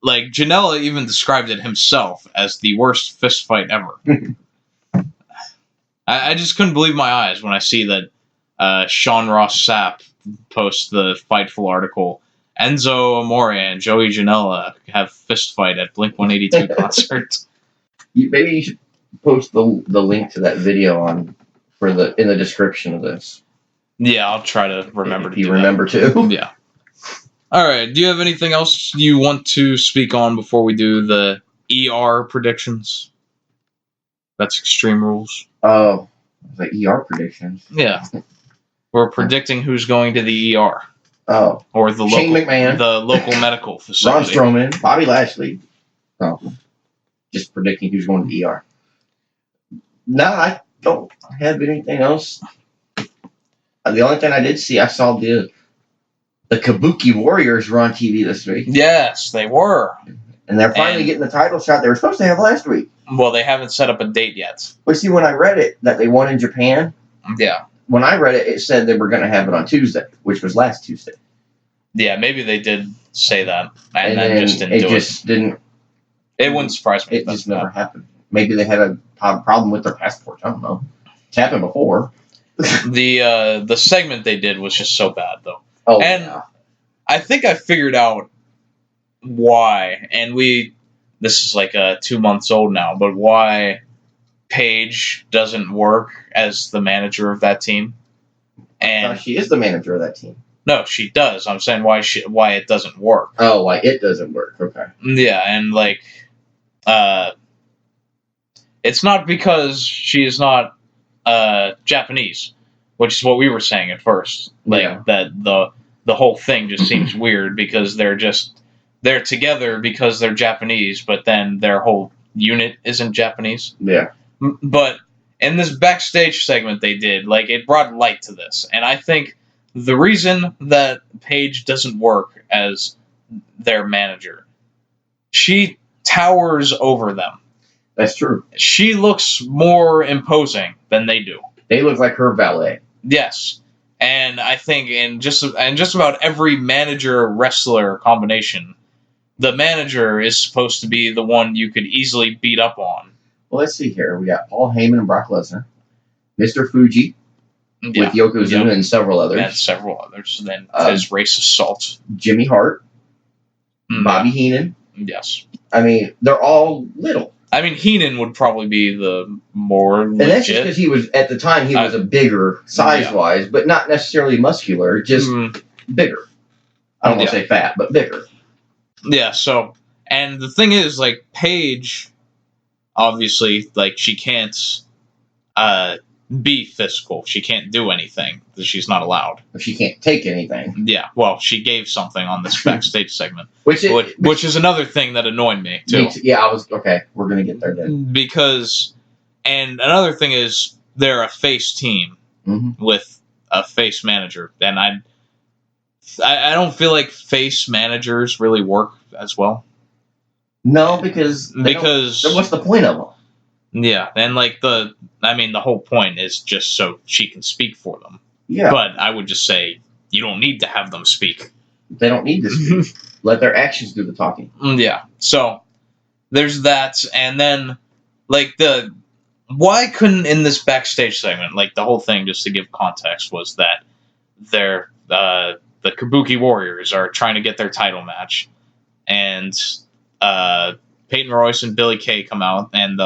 like, Janela even described it himself as the worst fist fight ever. I just couldn't believe my eyes when I see that Sean Ross Sapp posts the Fightful article. Enzo Amore and Joey Janela have fist fight at Blink-182 concert. Maybe you should post the link to that video in the description of this. Yeah, I'll try to remember if to you do remember that. to. Yeah. All right. Do you have anything else you want to speak on before we do the ER predictions? That's Extreme Rules. Oh, the ER predictions. Yeah. We're predicting who's going to the ER. Oh. Or the Shane McMahon. The local medical Braun facility. Strowman, Bobby Lashley. Oh. Just predicting who's going to the ER. No, I don't have anything else. The only thing I did see, I saw the Kabuki Warriors were on TV this week. Yes, they were. And they're finally getting the title shot they were supposed to have last week. Well, they haven't set up a date yet. But see, when I read it, that they won in Japan, Yeah. when I read it, it said they were going to have it on Tuesday, which was last Tuesday. Yeah, maybe they did say that. And then then just didn't do it. Didn't. It wouldn't surprise me. It just never happened. Maybe they had a problem with their passports. I don't know. It's happened before. The segment they did was just so bad, though. Oh, and yeah. I think I figured out why, and this is like 2 months old now, but why Paige doesn't work as the manager of that team. And She is the manager of that team. no, she does. I'm saying why it doesn't work. Oh, like it doesn't work. Okay. Yeah, and it's not because she is not Japanese, which is what we were saying at first. That the whole thing just seems weird because they're together because they're Japanese, but then their whole unit isn't Japanese. Yeah. But in this backstage segment they did, it brought light to this, and I think the reason that Paige doesn't work as their manager, she towers over them. That's true. She looks more imposing than they do. They look like her valet. Yes. And I think in just about every manager-wrestler combination, the manager is supposed to be the one you could easily beat up on. Well, let's see here. We got Paul Heyman and Brock Lesnar. Mr. Fuji with Yokozuna and several others. And several others. Then his race assault. Jimmy Hart. Bobby Heenan. Yes. I mean, they're all little. I mean, Heenan would probably be the more legit. And that's just because he was, at the time, he was a bigger size-wise, but not necessarily muscular, just bigger. I don't want to say fat, but bigger. Yeah, so, and the thing is, Paige, obviously, she can't be physical. She can't do anything. She's not allowed. She can't take anything. Yeah, well, she gave something on this backstage segment. Which is another thing that annoyed me, too. Yeah, okay, we're going to get there then. And another thing is, they're a face team with a face manager. And I don't feel like face managers really work as well. No, because what's the point of them? Yeah, and the whole point is just so she can speak for them. Yeah. But I would just say you don't need to have them speak. They don't need to speak. Let their actions do the talking. Yeah. So there's that, and then why couldn't in this backstage segment, the whole thing, just to give context, was that they're the Kabuki Warriors are trying to get their title match, and Peyton Royce and Billie Kay come out, and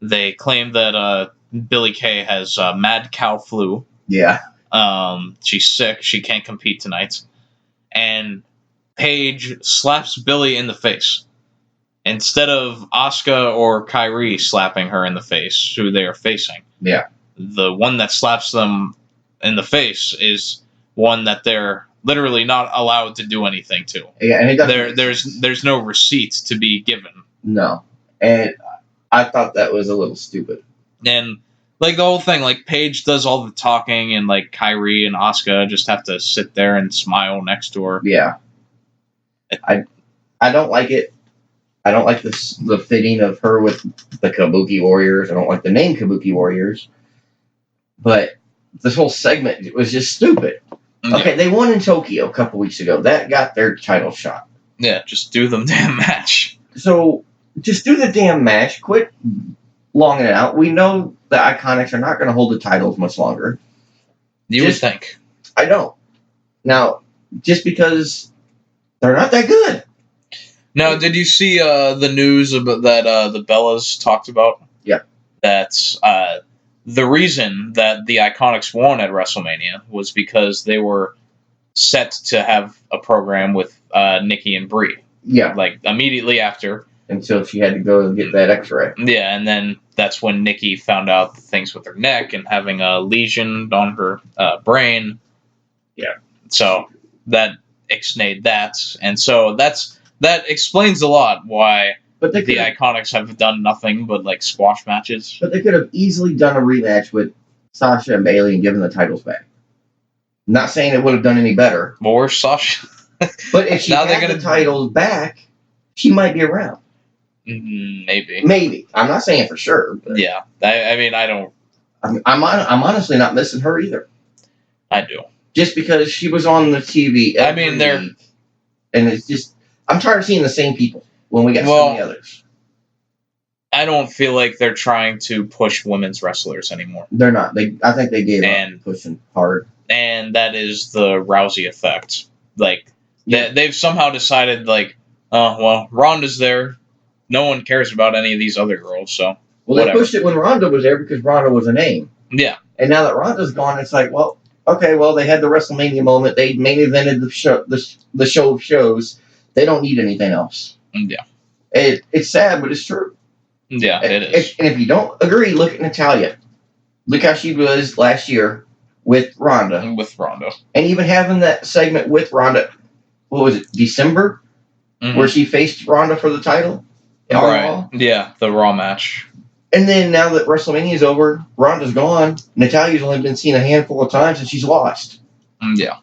they claim that Billie Kay has mad cow flu. Yeah. She's sick. She can't compete tonight. And Paige slaps Billie in the face. Instead of Asuka or Kairi slapping her in the face, who they are facing. Yeah. The one that slaps them in the face is one that they're literally not allowed to do anything to. Yeah, and it doesn't. There's no receipts to be given. No, and I thought that was a little stupid. And like the whole thing, like Paige does all the talking, and like Kyrie and Asuka just have to sit there and smile next to her. Yeah, I don't like it. I don't like the fitting of her with the Kabuki Warriors. I don't like the name Kabuki Warriors. But this whole segment was just stupid. Yeah. Okay, they won in Tokyo a couple weeks ago. That got their title shot. Yeah, just do the damn match. So just do the damn match. Quit longing it out. We know the Iconics are not going to hold the titles much longer. You would think. I don't. Now, just because they're not that good. Now, did you see the news about that the Bellas talked about? Yeah. That's the reason that the Iconics won at WrestleMania was because they were set to have a program with Nikki and Brie. Yeah. Like, immediately after. Until she had to go and get that x-ray. Yeah, and then that's when Nikki found out the things with her neck and having a lesion on her brain. Yeah. So that ixnayed that. And so that explains a lot why the Iconics have done nothing but like squash matches. But they could have easily done a rematch with Sasha and Bayley and given the titles back. Not saying it would have done any better. More Sasha. But if she had the titles back, she might be around. Maybe. Maybe. I'm not saying for sure. But yeah. I mean, I don't. I'm honestly not missing her either. I do. Just because she was on the TV. I mean, they're. And it's just. I'm tired of seeing the same people when we got so many others. I don't feel like they're trying to push women's wrestlers anymore. They're not. I think they gave up pushing hard. And that is the Rousey effect. Like, they've somehow decided, like, oh, well, Ronda's there. No one cares about any of these other girls, so. Well, they pushed it when Ronda was there because Ronda was a name. Yeah. And now that Ronda's gone, it's like, well, okay, well, they had the WrestleMania moment. They main evented the show of shows. They don't need anything else. Yeah. It's sad, but it's true. Yeah, it is. And if you don't agree, look at Natalya. Look how she was last year with Ronda. And even having that segment with Ronda, what was it, December? Mm-hmm. Where she faced Ronda for the title? Right. Yeah, the Raw match. And then now that WrestleMania is over, Ronda's gone. Natalya's only been seen a handful of times and she's lost. Yeah.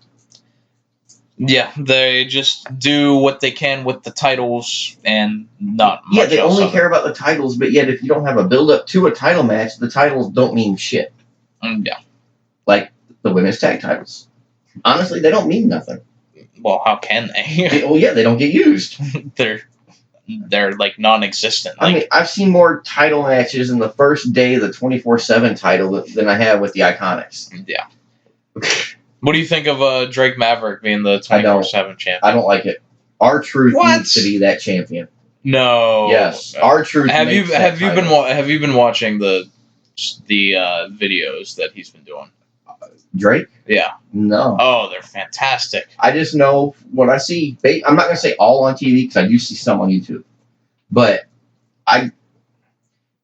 Yeah, they just do what they can with the titles and not much. Yeah, they only care about the titles, but yet if you don't have a build-up to a title match, the titles don't mean shit. Yeah. Like the women's tag titles. Honestly, they don't mean nothing. Well, how can they? Well, yeah, they don't get used. They're like non-existent. I mean, I've seen more title matches in the first day of the 24/7 title than I have with the Iconics. Yeah. What do you think of Drake Maverick being the 24/7 champion? I don't like it. R-Truth needs to be that champion. No. Yes, R-Truth. Have you been watching the videos that he's been doing? Drake? Yeah. No. Oh, they're fantastic. I just know what I see. I'm not going to say all on TV because I do see some on YouTube. But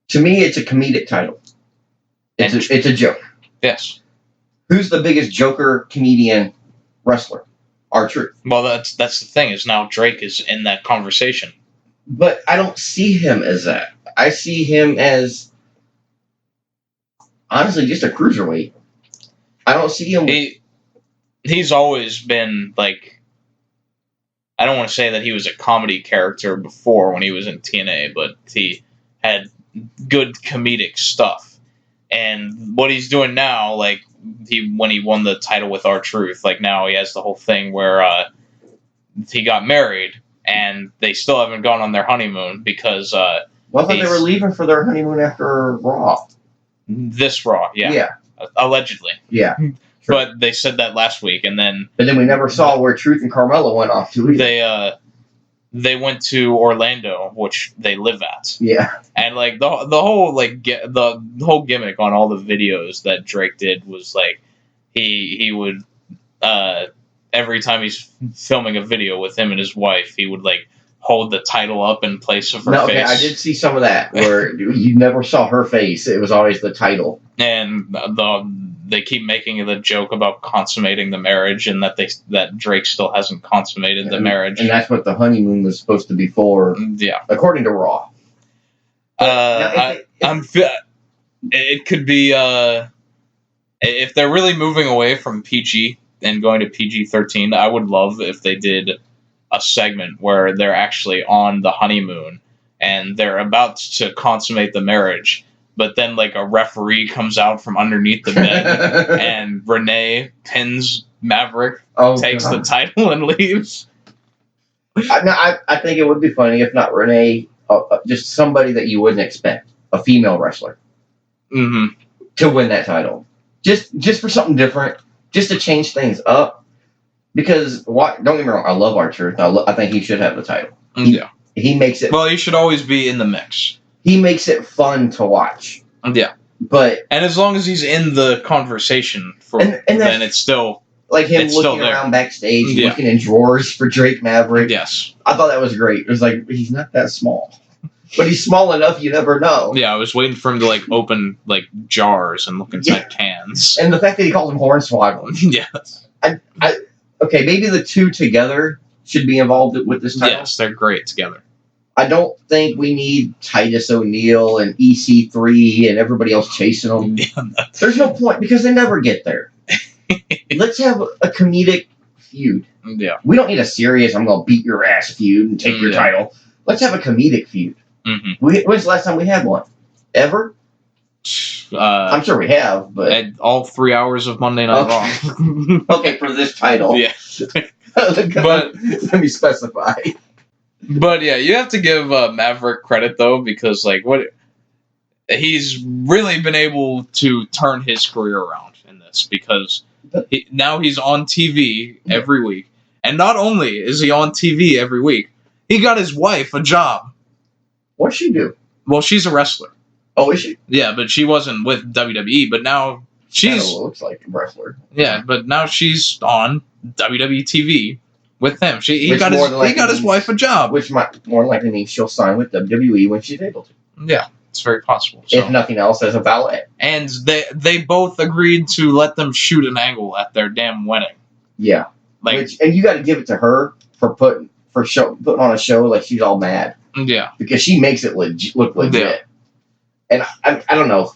to me, it's a comedic title. It's a joke. Yes. Who's the biggest joker comedian wrestler? R-Truth. Well, that's the thing is now Drake is in that conversation. But I don't see him as that. I see him as honestly just a cruiserweight. I don't see him. He's always been like. I don't want to say that he was a comedy character before when he was in TNA, but he had good comedic stuff. And what he's doing now, like when he won the title with R-Truth, like now he has the whole thing where he got married and they still haven't gone on their honeymoon because. Well, I thought they were leaving for their honeymoon after Raw. This Raw, yeah. Yeah. Allegedly. Yeah. True. But they said that last week, and then... But then we never saw where Truth and Carmella went off to either. They went to Orlando, which they live at. Yeah. And, like, the whole, like, the whole gimmick on all the videos that Drake did was, like, he would, every time he's filming a video with him and his wife, he would, like, hold the title up in place of her face. Okay, I did see some of that, where you never saw her face. It was always the title. And they keep making the joke about consummating the marriage, and that Drake still hasn't consummated the marriage. And that's what the honeymoon was supposed to be for. Yeah, according to Raw. It could be if they're really moving away from PG and going to PG-13. I would love if they did a segment where they're actually on the honeymoon and they're about to consummate the marriage, but then like a referee comes out from underneath the bed and Renee pins Maverick, takes the title and leaves. I think it would be funny if not Renee, just somebody that you wouldn't expect, a female wrestler, to win that title, just for something different, just to change things up. Because don't get me wrong, I love R-Truth. I think he should have the title. He makes it. Well, he should always be in the mix. He makes it fun to watch. Yeah, and as long as he's in the conversation, then it's still like him looking around backstage, looking in drawers for Drake Maverick. Yes, I thought that was great. It was like he's not that small, but he's small enough you never know. Yeah, I was waiting for him to like open like jars and look inside cans. And the fact that he calls him Hornswoggle. Yes. Okay, maybe the two together should be involved with this title. Yes, they're great together. I don't think we need Titus O'Neil and EC3 and everybody else chasing them. Yeah, there's no point because they never get there. Let's have a comedic feud. Yeah. We don't need a serious, I'm going to beat your ass feud and take your title. Let's have a comedic feud. When's the last time we had one? Ever? I'm sure we have, but... all 3 hours of Monday Night Raw. Okay, for this title. Yeah. But let me specify. But yeah, you have to give Maverick credit though, because like he's really been able to turn his career around in this, because now he's on TV every week, and not only is he on TV every week, he got his wife a job. What's she do? Well, she's a wrestler. Oh, is she? Yeah, but she wasn't with WWE, but now she's looks like a wrestler. Yeah, but now she's on WWE TV with him. He got his wife a job, which might more likely mean she'll sign with WWE when she's able to. Yeah, it's very possible. So. If nothing else, as a valet. And they both agreed to let them shoot an angle at their damn wedding. Yeah, and you got to give it to her for putting on a show like she's all mad. Yeah, because she makes it look legit. Yeah. And I don't know.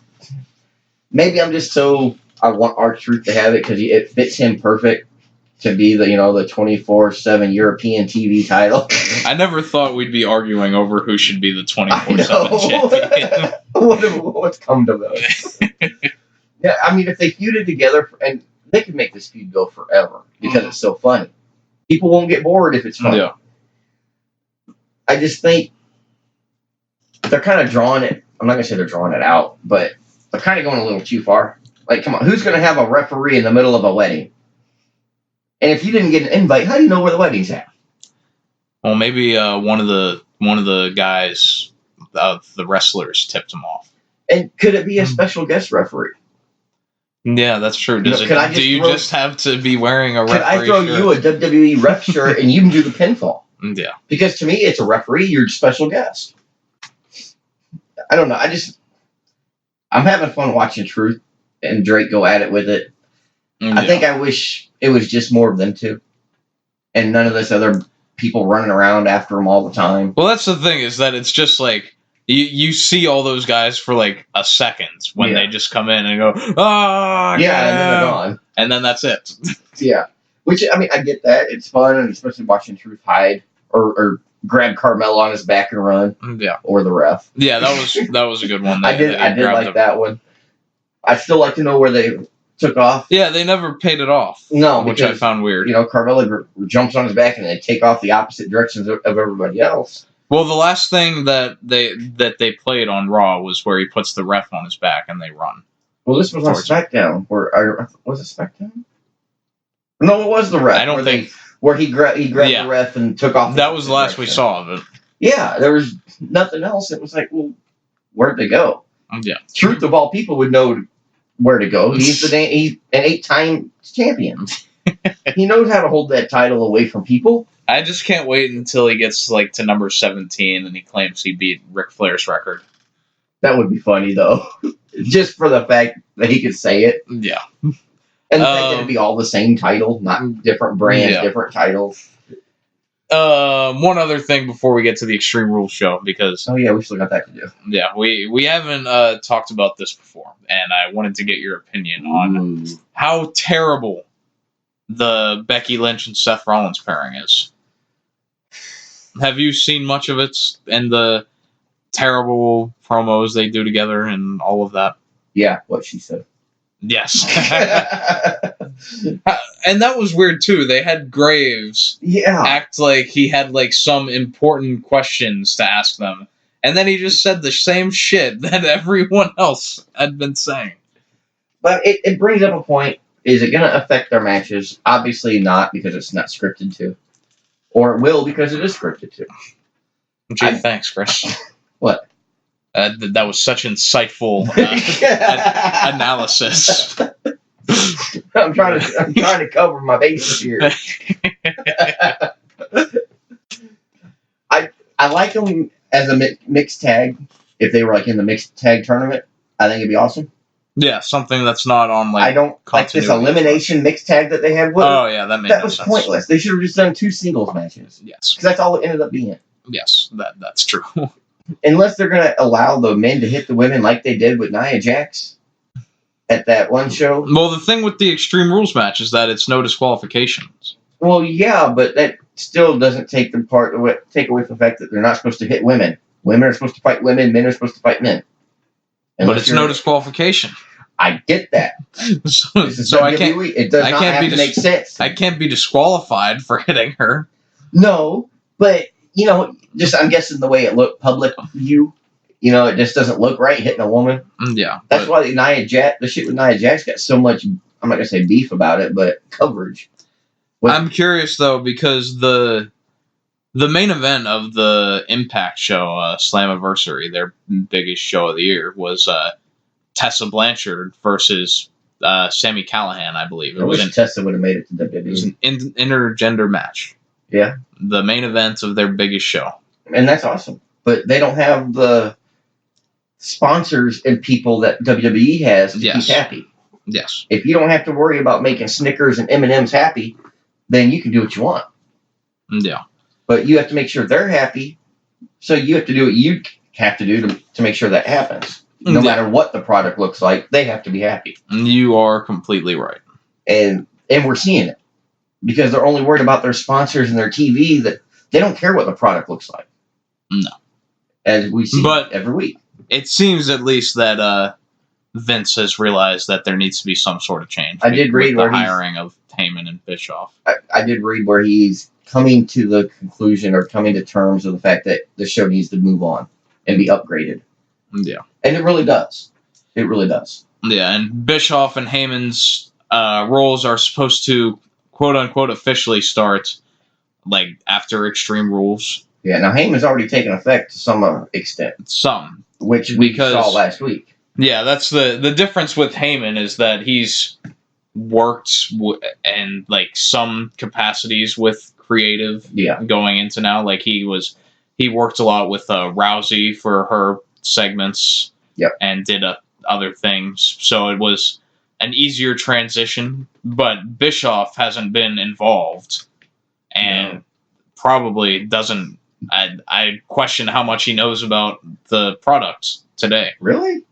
Maybe I'm just I want R-Truth to have it because it fits him perfect to be the 24/7 European TV title. I never thought we'd be arguing over who should be the 24/7 champion. What's come to this? Yeah, I mean, if they feuded together, and they could make this feud go forever because it's so funny. People won't get bored if it's funny. Yeah. I just think they're kind of drawing it. I'm not going to say they're drawing it out, but they're kind of going a little too far. Like, come on, who's going to have a referee in the middle of a wedding? And if you didn't get an invite, how do you know where the wedding's at? Well, maybe one of the guys, the wrestlers, tipped him off. And could it be a special guest referee? Yeah, that's true. Do you just have to be wearing a referee shirt? Could I throw you a WWE ref shirt and you can do the pinfall? Yeah. Because to me, it's a referee. You're a special guest. I don't know. I'm having fun watching Truth and Drake go at it with it. Yeah. I think I wish it was just more of them two, and none of this other people running around after them all the time. Well, that's the thing, is that it's just like you see all those guys for like a second when they just come in and go, oh, yeah, and then they're gone, and then that's it. Yeah, which I mean, I get that, it's fun, and especially watching Truth hide or grab Carmelo on his back and run. Yeah. Or the ref. Yeah, that was a good one. I did like that one. I still like to know where they took off. Yeah, they never paid it off. No, which I found weird. Carmelo jumps on his back and they take off the opposite directions of everybody else. Well, the last thing that they played on Raw was where he puts the ref on his back and they run. Well, this was on SmackDown. Was it SmackDown? No, it was the ref. I don't think. Where he grabbed the ref and took off. That was the last we saw of it. Yeah, there was nothing else. It was like, well, where'd they go? Yeah. Truth of all people would know where to go. He's an 8-time champion. He knows how to hold that title away from people. I just can't wait until he gets to number 17 and he claims he beat Ric Flair's record. That would be funny, though. Just for the fact that he could say it. Yeah. And the fact that it'd be all the same title, not different brands, different titles. One other thing before we get to the Extreme Rules show, because... Oh, yeah, we still got that to do. Yeah, we haven't talked about this before, and I wanted to get your opinion on how terrible the Becky Lynch and Seth Rollins pairing is. Have you seen much of it and the terrible promos they do together and all of that? Yeah, what she said. Yes. And that was weird, too. They had Graves act like he had like some important questions to ask them. And then he just said the same shit that everyone else had been saying. But it brings up a point. Is it going to affect their matches? Obviously not, because it's not scripted to. Or it will, because it is scripted to. Gee, thanks, Chris. What? That was such insightful analysis. I'm trying to cover my bases here. I like them as a mixed tag. If they were like in the mixed tag tournament, I think it'd be awesome. Yeah, something that's not on like. I don't like this elimination mixed tag that they had. Oh yeah, that was pointless. They should have just done 2 singles matches. Yes, because that's all it ended up being. Yes, that's true. Unless they're going to allow the men to hit the women like they did with Nia Jax at that one show. Well, the thing with the Extreme Rules match is that it's no disqualifications. Well, yeah, but that still doesn't take away from the fact that they're not supposed to hit women. Women are supposed to fight women. Men are supposed to fight men. But it's no disqualification. I get that. so I can't. It does not have to make sense. I can't be disqualified for hitting her. No, but just I'm guessing the way it looked public view, it just doesn't look right hitting a woman. Yeah, that's why the shit with Nia Jax got so much. I'm not gonna say beef about it, but coverage. I'm curious though because the main event of the Impact show, Slammiversary, their biggest show of the year, was Tessa Blanchard versus Sami Callihan, I believe. I wish Tessa would have made it to WWE. It was an intergender match. Yeah. The main event of their biggest show. And that's awesome. But they don't have the sponsors and people that WWE has to keep happy. Yes. If you don't have to worry about making Snickers and M&Ms happy, then you can do what you want. Yeah. But you have to make sure they're happy, so you have to do what you have to do to make sure that happens. No matter what the product looks like, they have to be happy. You are completely right. And we're seeing it. Because they're only worried about their sponsors and their TV, that they don't care what the product looks like. No. As we see every week. It seems at least that Vince has realized that there needs to be some sort of change. I did read with the hiring of Heyman and Bischoff. I did read where he's coming to the conclusion or coming to terms with the fact that the show needs to move on and be upgraded. Yeah. And it really does. It really does. Yeah, and Bischoff and Heyman's roles are supposed to quote-unquote officially start like after Extreme Rules. Yeah, now Heyman's already taken effect to some extent. Some. Which we saw last week. Yeah, that's the difference with Heyman is that he's worked in like some capacities with creative going into now. Like he worked a lot with Rousey for her segments and did other things. So it was an easier transition, but Bischoff hasn't been involved and probably doesn't. I question how much he knows about the product today. Really?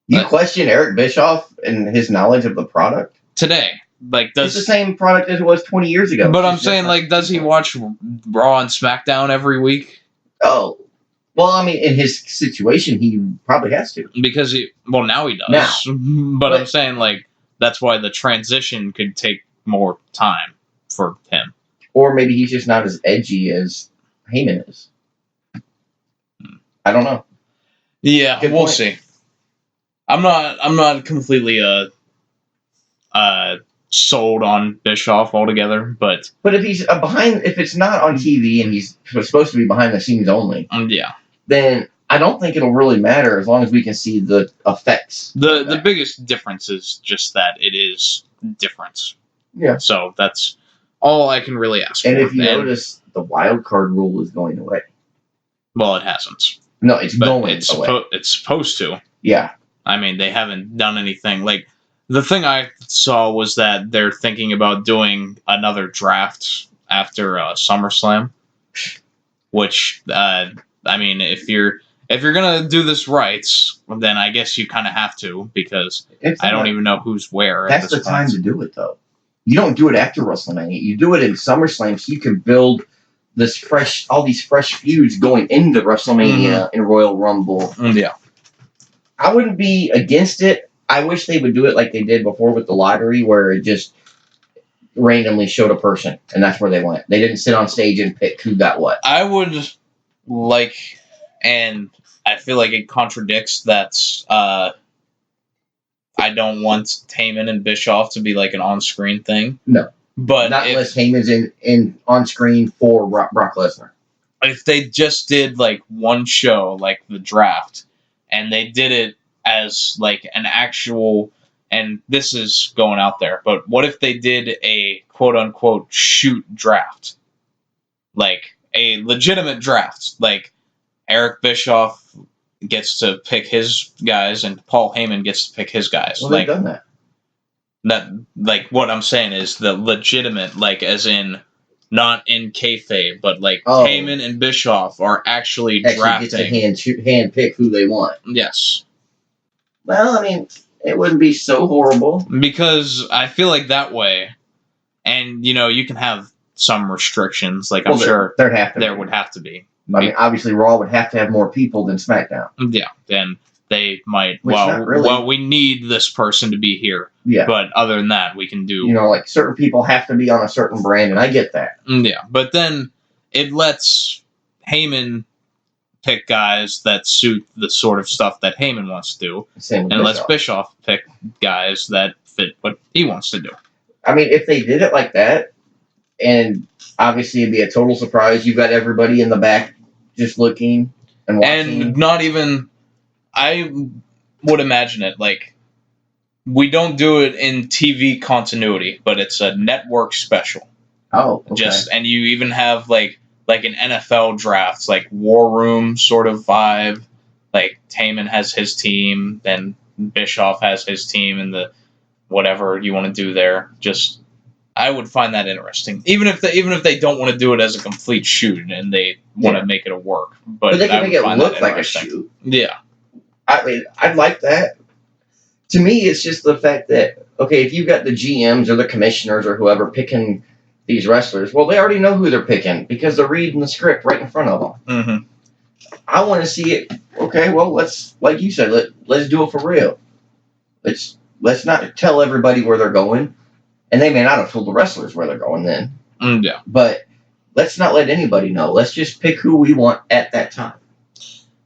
You question Eric Bischoff and his knowledge of the product? Today. Like, it's the same product as it was 20 years ago. But I'm saying, like, does he watch Raw and SmackDown every week? Oh. Well, I mean, in his situation, he probably has to. Because now he does. But I'm saying, like, that's why the transition could take more time for him. Or maybe he's just not as edgy as Heyman is. I don't know. Yeah, we'll see. I'm not completely sold on Bischoff altogether, but if he's if it's not on TV and he's supposed to be behind the scenes only, then I don't think it'll really matter as long as we can see the effects. The biggest difference is just that it is different. Yeah. So that's all I can really ask for. And if you notice, the wild card rule is going away. Well, it hasn't. No, it's going away. It's supposed to. Yeah. I mean, they haven't done anything. Like, the thing I saw was that they're thinking about doing another draft after SummerSlam, which, I mean, if you're gonna do this right, then I guess you kind of have to, because I don't even know who's where. That's the time to do it, though. You don't do it after WrestleMania. You do it in SummerSlam, so you can build all these fresh feuds going into WrestleMania and Royal Rumble. Yeah. I wouldn't be against it. I wish they would do it like they did before with the lottery, where it just randomly showed a person, and that's where they went. They didn't sit on stage and pick who got what. I would like, and I feel like it contradicts that. I don't want Heyman and Bischoff to be like an on-screen thing. No. But not unless Heyman's in on screen for Brock Lesnar. If they just did like one show, like the draft, and they did it as like an actual, and this is going out there, but what if they did a quote unquote shoot draft? Like a legitimate draft. Like Eric Bischoff gets to pick his guys and Paul Heyman gets to pick his guys. Well, like, they've done that. Like what I'm saying is the legitimate, like as in not in kayfabe, but like Heyman and Bischoff are actually drafting. Get to hand pick who they want. Yes. Well, I mean, it wouldn't be so horrible. Because I feel like that way, and you know, you can have some restrictions. Like I'm sure there would have to be. I mean, obviously, Raw would have to have more people than SmackDown. Yeah, then they might. Well, we need this person to be here. Yeah. But other than that, we can do. You know, like certain people have to be on a certain brand, and I get that. Yeah, but then it lets Heyman pick guys that suit the sort of stuff that Heyman wants to do, and lets Bischoff pick guys that fit what he wants to do. I mean, if they did it like that, and obviously it'd be a total surprise. You've got everybody in the back just looking and watching. And not even, I would imagine it like, we don't do it in TV continuity, but it's a network special. Oh, okay. And you even have like an NFL draft, like War Room sort of vibe. Like Heyman has his team, then Bischoff has his team, and the whatever you want to do there. Just, I would find that interesting, even if they don't want to do it as a complete shoot and they want to make it a work. But they can make it look like a shoot. Yeah, I mean, I'd like that. To me, it's just the fact that, okay, if you've got the GMs or the commissioners or whoever picking these wrestlers, well, they already know who they're picking because they're reading the script right in front of them. Mm-hmm. I want to see it. Okay, well, let's, like you said, let's do it for real. Let's not tell everybody where they're going, and they may not have told the wrestlers where they're going then. Yeah. But let's not let anybody know. Let's just pick who we want at that time.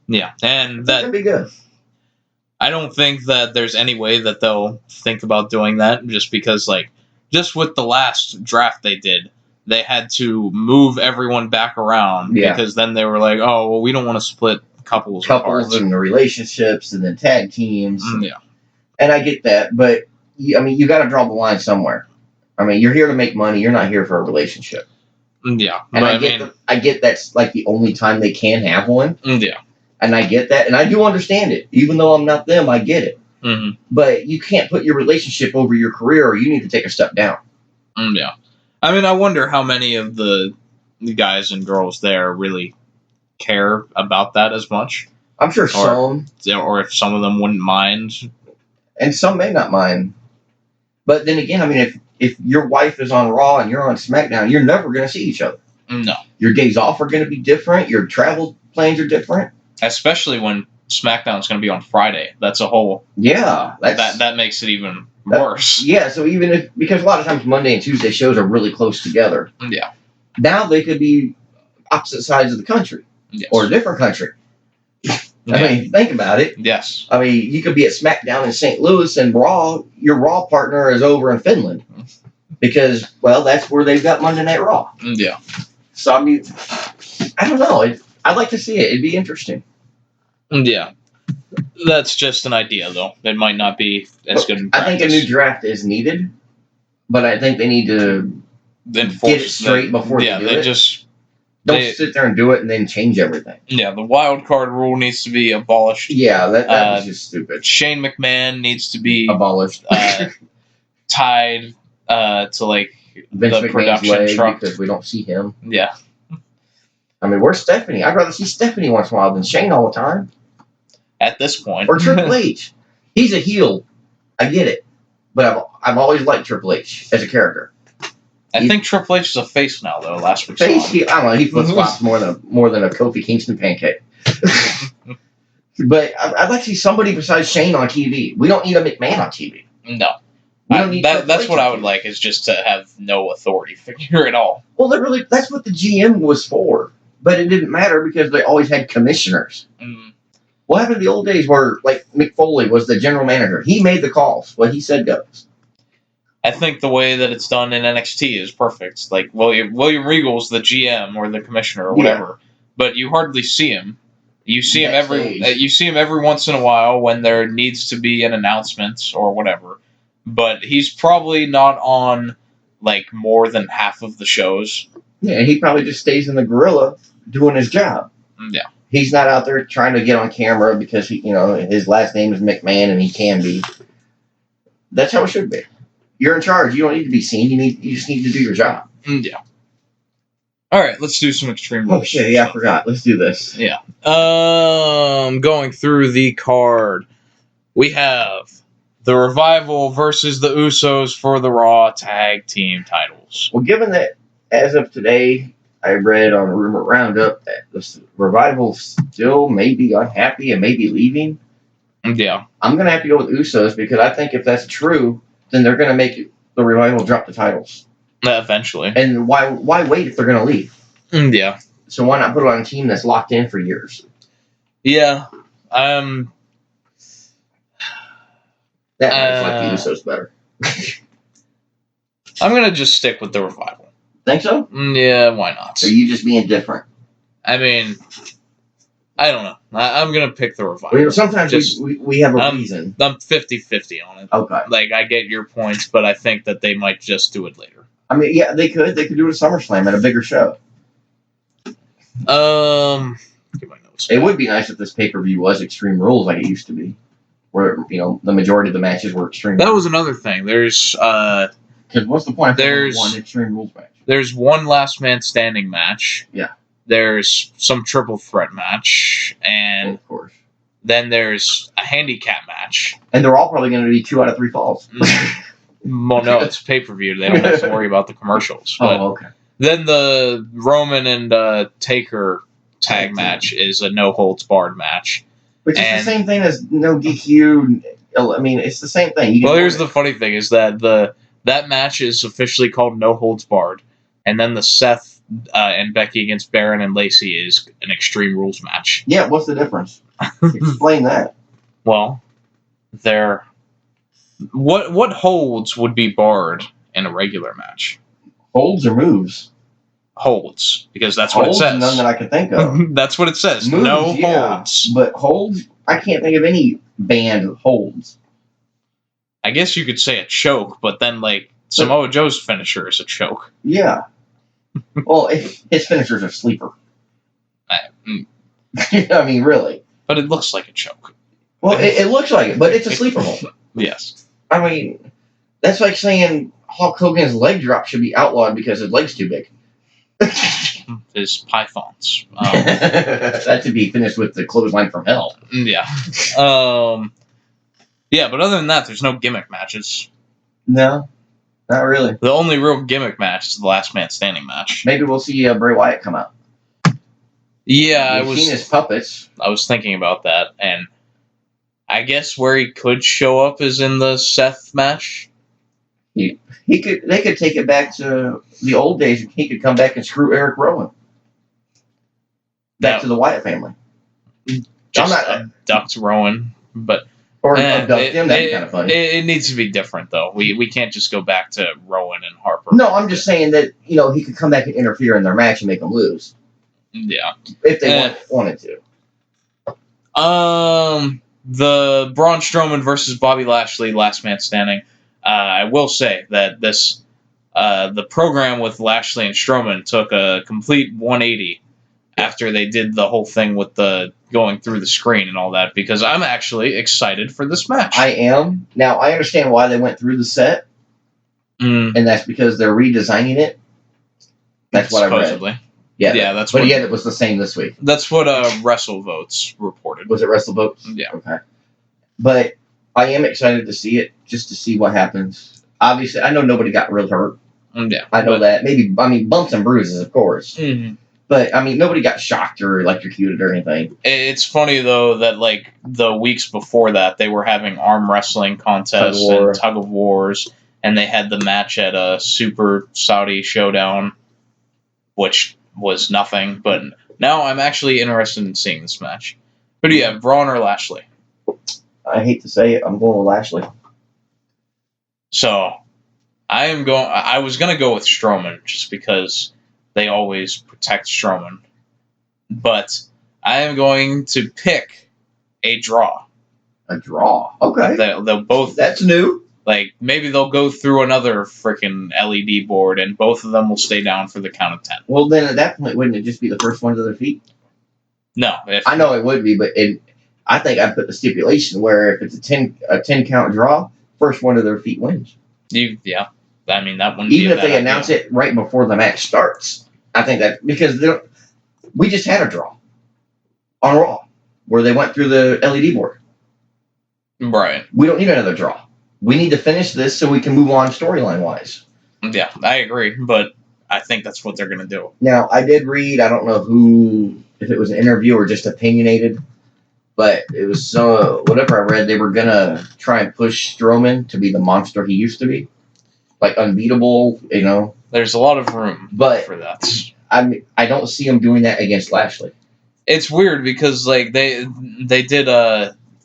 Yeah, and that'd be good. I don't think that there's any way that they'll think about doing that, just because, like, just with the last draft they did, they had to move everyone back around because then they were like, oh, well, we don't want to split couples apart. And the relationships and then tag teams. Yeah. And I get that, but, I mean, you got to draw the line somewhere. I mean, you're here to make money. You're not here for a relationship. Yeah. And I get that's, like, the only time they can have one. Yeah. And I get that, and I do understand it. Even though I'm not them, I get it. Mm-hmm. But you can't put your relationship over your career, or you need to take a step down. Yeah. I mean, I wonder how many of the guys and girls there really care about that as much. I'm sure some. Or if some of them wouldn't mind. And some may not mind. But then again, I mean, if your wife is on Raw and you're on SmackDown, you're never going to see each other. No. Your days off are going to be different. Your travel plans are different. Especially when SmackDown's going to be on Friday. That's a whole... Yeah. That makes it even worse. Yeah, so even because a lot of times Monday and Tuesday shows are really close together. Yeah. Now they could be opposite sides of the country. Yes. Or a different country. I mean, think about it. Yes. I mean, you could be at SmackDown in St. Louis and your Raw partner is over in Finland. Because, well, that's where they've got Monday Night Raw. Yeah. So, I mean, I don't know. I'd like to see it. It'd be interesting. Yeah. That's just an idea, though. It might not be as good in practice. I think a new draft is needed, but I think they need to get it straight before they do it. Don't sit there and do it and then change everything. Yeah, the wild card rule needs to be abolished. Yeah, that was just stupid. Shane McMahon needs to be abolished. Tied to like Vince the McMahon's production leg truck because we don't see him. Yeah. I mean, where's Stephanie? I'd rather see Stephanie once in a while than Shane all the time. At this point. Or Triple H. He's a heel. I get it. But I've always liked Triple H as a character. I think Triple H is a face now, though. Last week, I don't know. He flip flops more than a Kofi Kingston pancake. But I'd like to see somebody besides Shane on TV. We don't need a McMahon on TV. No. That's what I would like, is just to have no authority figure at all. Well, that's what the GM was for. But it didn't matter because they always had commissioners. Mm. What happened in the old days where, like, Mick Foley was the general manager? He made the calls. What he said goes. I think the way that it's done in NXT is perfect. Like, William Regal's the GM or the commissioner or whatever, but you hardly see him. You see him every once in a while when there needs to be an announcement or whatever. But he's probably not on, like, more than half of the shows. Yeah, he probably just stays in the gorilla doing his job. Yeah. He's not out there trying to get on camera because his last name is McMahon and he can be. That's how it should be. You're in charge. You don't need to be seen. You just need to do your job. Yeah. All right, let's do some Extreme Rules. Oh shit! Yeah, I forgot. Let's do this. Yeah. Going through the card, we have the Revival versus the Usos for the Raw Tag Team titles. Well, given that as of today, I read on Rumor Roundup that the Revival still may be unhappy and may be leaving. Yeah. I'm going to have to go with Usos because I think if that's true, then they're going to make the Revival drop the titles. Eventually. And why wait if they're going to leave? Yeah. So why not put it on a team that's locked in for years? Yeah. That makes like the Usos better. I'm going to just stick with the Revival. Think so? Yeah, why not? Or are you just being different? I mean, I don't know. I'm going to pick the Revival. Well, sometimes we have a reason. I'm 50-50 on it. Okay. Like, I get your points, but I think that they might just do it later. I mean, yeah, they could. They could do it at SummerSlam at a bigger show. Get my notes. It would be nice if this pay-per-view was Extreme Rules like it used to be. Where, the majority of the matches were Extreme Rules. That was another thing. There's, because what's the point of one Extreme Rules match? There's one last man standing match. Yeah. There's some triple threat match, and of course. Then there's a handicap match. And they're all probably going to be 2 out of 3 falls. Well, no, it's pay-per-view. They don't have to worry about the commercials. But okay. Then the Roman and Taker tag match is a no-holds-barred match. Which is the same thing as no DQ. I mean, it's the same thing. Well, here's the funny thing, is that that match is officially called No Holds Barred, and then the Seth and Becky against Baron and Lacey is an Extreme Rules match. Yeah, what's the difference? Explain that. Well, what holds would be barred in a regular match? Holds or moves? Holds, because that's holds, what it says. None that I can think of. That's what it says. Moves, no yeah, holds. But holds, I can't think of any banned holds. I guess you could say a choke, but then Samoa Joe's finisher is a choke. Yeah. Well, his finisher's a sleeper. I mean, really. But it looks like a choke. Well, it looks like it, but it's a sleeper hold. Yes. I mean, that's like saying Hulk Hogan's leg drop should be outlawed because his leg's too big. His pythons. That should be finished with the clothesline from hell. Yeah. Yeah, but other than that, there's no gimmick matches. No, not really. The only real gimmick match is the last man standing match. Maybe we'll see Bray Wyatt come out. Yeah, We've seen his puppets. I was thinking about that, and I guess where he could show up is in the Seth match. They could take it back to the old days. He could come back and screw Eric Rowan. Back to the Wyatt family. Just abduct Rowan, but or abduct him. That'd be kind of funny. It needs to be different, though. We can't just go back to Rowan and Harper. No, I'm just saying that he could come back and interfere in their match and make them lose. Yeah, if they wanted to. The Braun Strowman versus Bobby Lashley last man standing. I will say that this the program with Lashley and Strowman took a complete 180 after they did the whole thing with the going through the screen and all that, because I'm actually excited for this match. I am. Now, I understand why they went through the set, and that's because they're redesigning it. That's what supposedly. I read. Yeah, that's but what, yet it was the same this week. That's what WrestleVotes reported. Was it WrestleVotes? Yeah. Okay. But I am excited to see it, just to see what happens. Obviously, I know nobody got real hurt. Yeah. I know that. Bumps and bruises, of course. Mm-hmm. But, nobody got shocked or electrocuted or anything. It's funny, though, that, the weeks before that, they were having arm wrestling contests and tug of wars, and they had the match at a Super Saudi Showdown, which was nothing. But now I'm actually interested in seeing this match. Who do you have, Braun or Lashley? I hate to say it, I'm going with Lashley. So, I was going to go with Strowman, just because they always protect Strowman. But I am going to pick a draw. A draw? Okay. They'll both... That's new. Maybe they'll go through another freaking LED board, and both of them will stay down for the count of 10. Well, then at that point, wouldn't it just be the first one to their feet? No. I know it would be, but I think I'd put the stipulation where if it's a 10 count draw, first one to their feet wins. Yeah. That wouldn't even be if they announce it right before the match starts. I think that because we just had a draw on Raw where they went through the LED board. Right. We don't need another draw. We need to finish this so we can move on storyline wise. Yeah, I agree, but I think that's what they're going to do. Now, I did read, I don't know if it was an interview or just opinionated, but it was whatever I read, they were going to try and push Strowman to be the monster he used to be. Unbeatable, There's a lot of room for that. I don't see him doing that against Lashley. It's weird because they did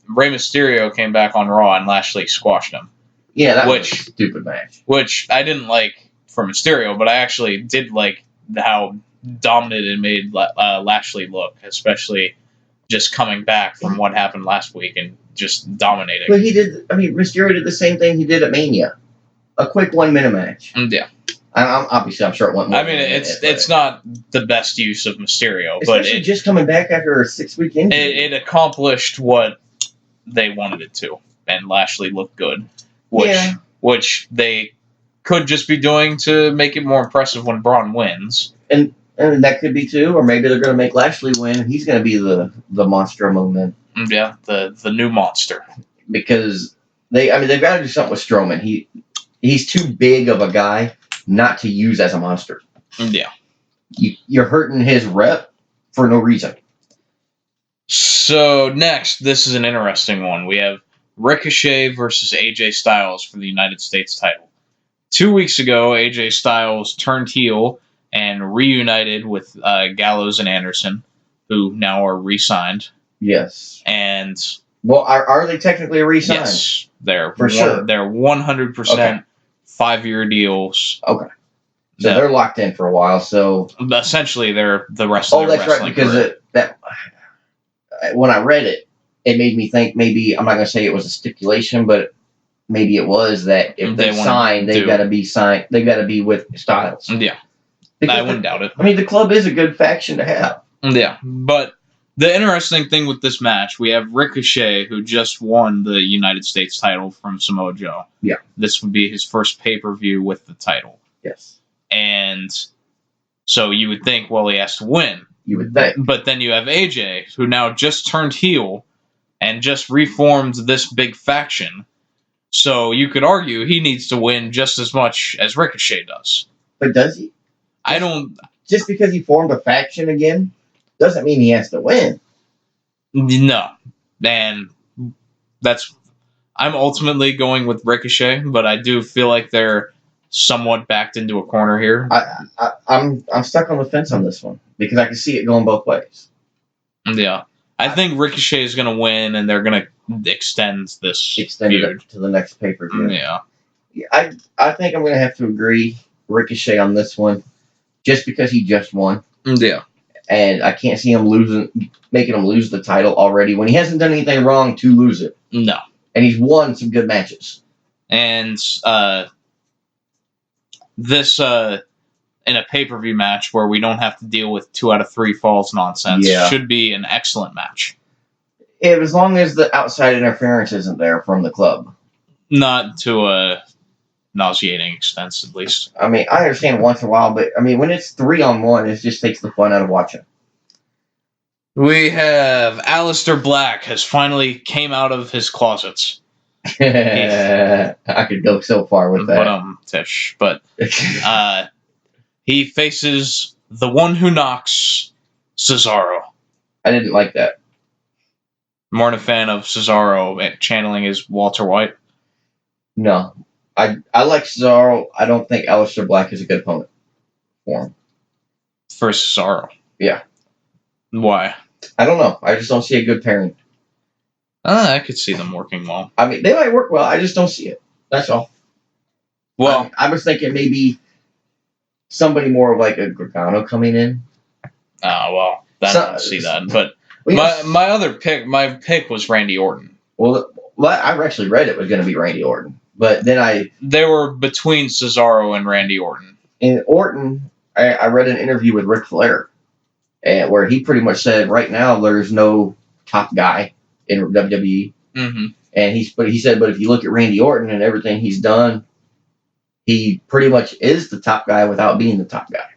Rey Mysterio came back on Raw and Lashley squashed him. Yeah, that was a stupid match. Which I didn't like for Mysterio, but I actually did like how dominant it made Lashley look, especially just coming back from what happened last week and just dominating. But Mysterio did the same thing he did at Mania. A quick 1 minute match. Yeah. I'm sure it went more. It's not the best use of Mysterio, especially but just coming back after a 6-week injury. It accomplished what they wanted it to, and Lashley looked good, which they could just be doing to make it more impressive when Braun wins. And that could be too, or maybe they're going to make Lashley win. He's going to be the monster among men. Yeah, the new monster. Because they've got to do something with Strowman. He's too big of a guy not to use as a monster. Yeah. You're hurting his rep for no reason. So next, this is an interesting one. We have Ricochet versus AJ Styles for the United States title. 2 weeks ago, AJ Styles turned heel and reunited with Gallows and Anderson, who now are re-signed. Yes. And well, are they technically re-signed? Yes, they're for sure. They're 100% 5-year deals. Okay. So they're locked in for a while. So essentially, they're the rest of their that's wrestling right. Because when I read it, it made me think maybe I'm not going to say it was a stipulation, but maybe it was that if they sign, they've got to be signed. They've got to be with Styles. Yeah, because I wouldn't doubt it. The club is a good faction to have. Yeah, but the interesting thing with this match, we have Ricochet, who just won the United States title from Samoa Joe. Yeah, this would be his first pay-per-view with the title. Yes, and so you would think, well, he has to win. You would think. But then you have AJ, who now just turned heel and just reformed this big faction. So you could argue he needs to win just as much as Ricochet does. But does he? I don't... Just because he formed a faction again doesn't mean he has to win. No. And that's... I'm ultimately going with Ricochet, but I do feel like they're somewhat backed into a corner here. I'm stuck on the fence on this one because I can see it going both ways. Yeah, I think Ricochet is going to win, and they're going to extend it to the next pay-per-view. Yeah, I think I'm going to have to agree Ricochet on this one, just because he just won. Yeah, and I can't see him making him lose the title already when he hasn't done anything wrong to lose it. No, and he's won some good matches. And this in a pay-per-view match where we don't have to deal with 2 out of 3 falls nonsense should be an excellent match. Yeah, as long as the outside interference isn't there from the club. Not to a nauseating extent, at least. I mean, I understand once in a while, but I mean, when it's 3-on-1, it just takes the fun out of watching. We have Aleister Black has finally came out of his closets. I could go so far with that. But he faces the one who knocks, Cesaro. I didn't like that. More than a fan of Cesaro channeling his Walter White. No. I like Cesaro. I don't think Aleister Black is a good opponent for him. For Cesaro? Yeah. Why? I don't know. I just don't see a good pairing. I could see them working well. I mean, they might work well. I just don't see it. That's all. Well, I was thinking maybe somebody more of like a Gargano coming in. I don't see that. But my pick was Randy Orton. Well, I actually read it was going to be Randy Orton. But then they were between Cesaro and Randy Orton. In Orton, I read an interview with Ric Flair, where he pretty much said right now there's no top guy in WWE. Mm-hmm. And he said, but if you look at Randy Orton and everything he's done, he pretty much is the top guy without being the top guy.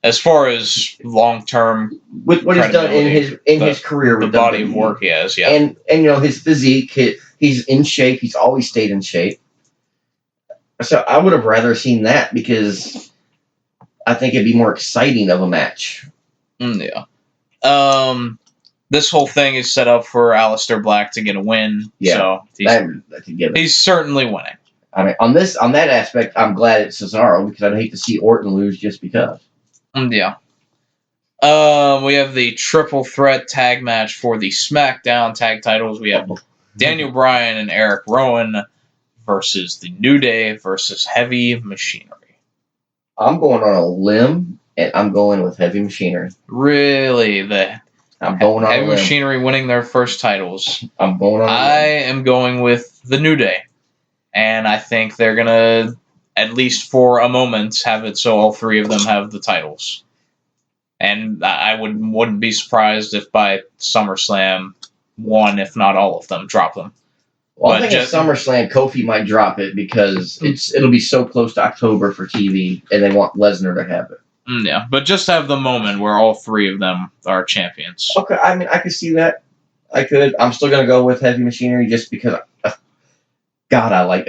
As far as long term, with what he's done in his career, with the body of work he has, yeah, and his physique, he's in shape. He's always stayed in shape. So I would have rather seen that because I think it'd be more exciting of a match. Yeah. This whole thing is set up for Aleister Black to get a win. Yeah, so he's certainly winning. I mean, on that aspect, I'm glad it's Cesaro because I'd hate to see Orton lose just because. Yeah. We have the triple threat tag match for the SmackDown tag titles. We have Daniel Bryan and Eric Rowan versus the New Day versus Heavy Machinery. I'm going on a limb, and I'm going with Heavy Machinery. Really? I'm going on Heavy Machinery winning their first titles. I'm going on a limb. I am going with the New Day. And I think they're going to, at least for a moment, have it so all 3 of them have the titles. And I wouldn't be surprised if by SummerSlam, 1, if not all of them, drop them. Well, I think at SummerSlam, Kofi might drop it because it'll be so close to October for TV, and they want Lesnar to have it. Yeah, but just have the moment where all 3 of them are champions. Okay, I mean, I could see that. I could. I'm still going to go with Heavy Machinery just because... God, I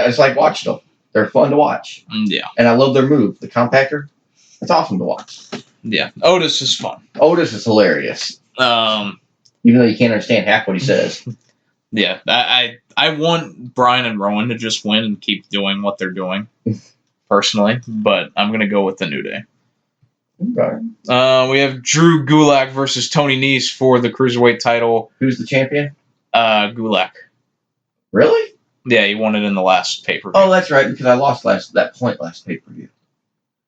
just like watching them. They're fun to watch. Yeah. And I love their move. The compactor, it's awesome to watch. Yeah. Otis is fun. Otis is hilarious. Even though you can't understand half what he says. Yeah. I want Bryan and Rowan to just win and keep doing what they're doing, personally. But I'm going to go with the New Day. Okay. We have Drew Gulak versus Tony Nese for the Cruiserweight title. Who's the champion? Gulak. Really? Yeah, he won it in the last pay-per-view. Oh, that's right, because I lost that pay-per-view.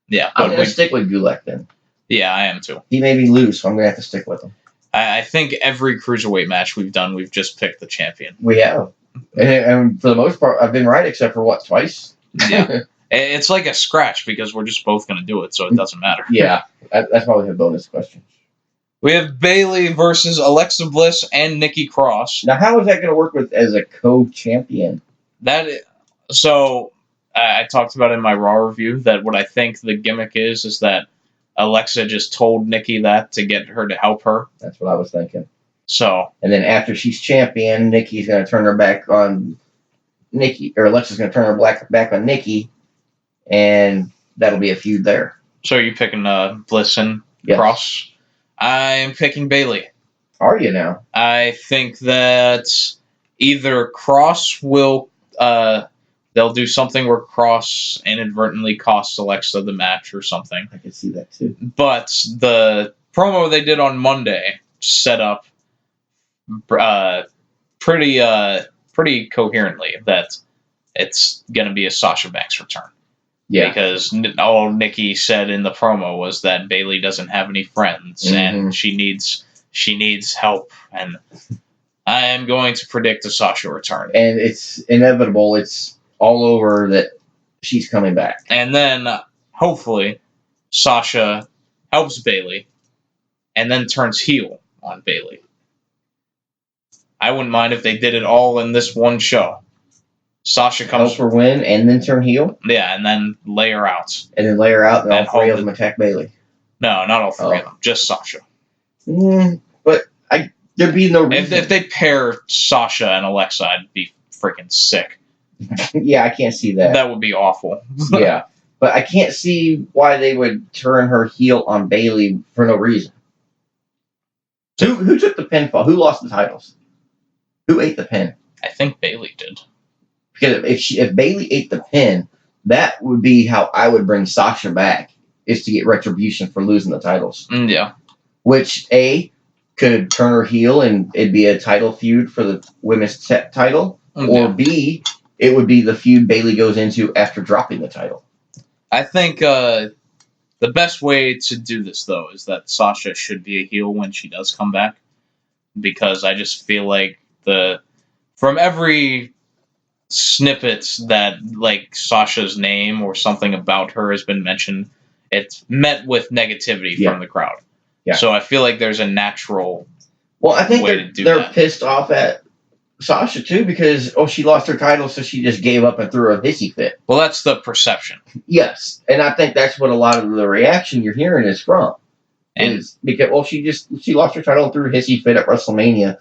Yeah. I'm going to stick with Gulak then. Yeah, I am too. He made me lose, so I'm going to have to stick with him. I think every Cruiserweight match we've done, we've just picked the champion. We have. And for the most part, I've been right except for, twice? Yeah. It's like a scratch because we're just both going to do it, so it doesn't matter. Yeah, that's why we have bonus questions. We have Bayley versus Alexa Bliss and Nikki Cross. Now, how is that going to work as a co-champion? I talked about in my Raw review that what I think the gimmick is that Alexa just told Nikki that to get her to help her. That's what I was thinking. So, and then after she's champion, Nikki's going to turn her back on Nikki, or Alexa's going to turn her back on Nikki, and that'll be a feud there. So are you picking Bliss and Cross? I'm picking Bayley. Are you now? I think that either Cross will they'll do something where Cross inadvertently costs Alexa the match or something. I can see that too. But the promo they did on Monday set up pretty coherently that it's going to be a Sasha Banks return. Yeah. Because all Nikki said in the promo was that Bayley doesn't have any friends and she needs help, and I am going to predict a Sasha return. And it's inevitable. It's all over that she's coming back. And then, hopefully, Sasha helps Bayley and then turns heel on Bayley. I wouldn't mind if they did it all in this one show. Sasha comes for win and then turn heel? Yeah, and then lay her out. And then lay her out and all three of them attack Bayley? No, not all three of them. Just Sasha. But there'd be no reason. If they pair Sasha and Alexa, I'd be freaking sick. Yeah, I can't see that. That would be awful. Yeah. But I can't see why they would turn her heel on Bayley for no reason. Who took the pinfall? Who lost the titles? Who ate the pin? I think Bayley did. Because if Bayley ate the pin, that would be how I would bring Sasha back, is to get retribution for losing the titles. Yeah. Which, A, could turn her heel and it'd be a title feud for the women's title. Or B, it would be the feud Bayley goes into after dropping the title. I think the best way to do this, though, is that Sasha should be a heel when she does come back. Because I just feel like from every snippets that, like, Sasha's name or something about her has been mentioned, it's met with negativity from the crowd. Yeah. So I feel like there's a natural I think way they're pissed off at Sasha, too, because, she lost her title, so she just gave up and threw a hissy fit. Well, that's the perception. Yes, and I think that's what a lot of the reaction you're hearing is from. Is because, she lost her title and threw a hissy fit at WrestleMania.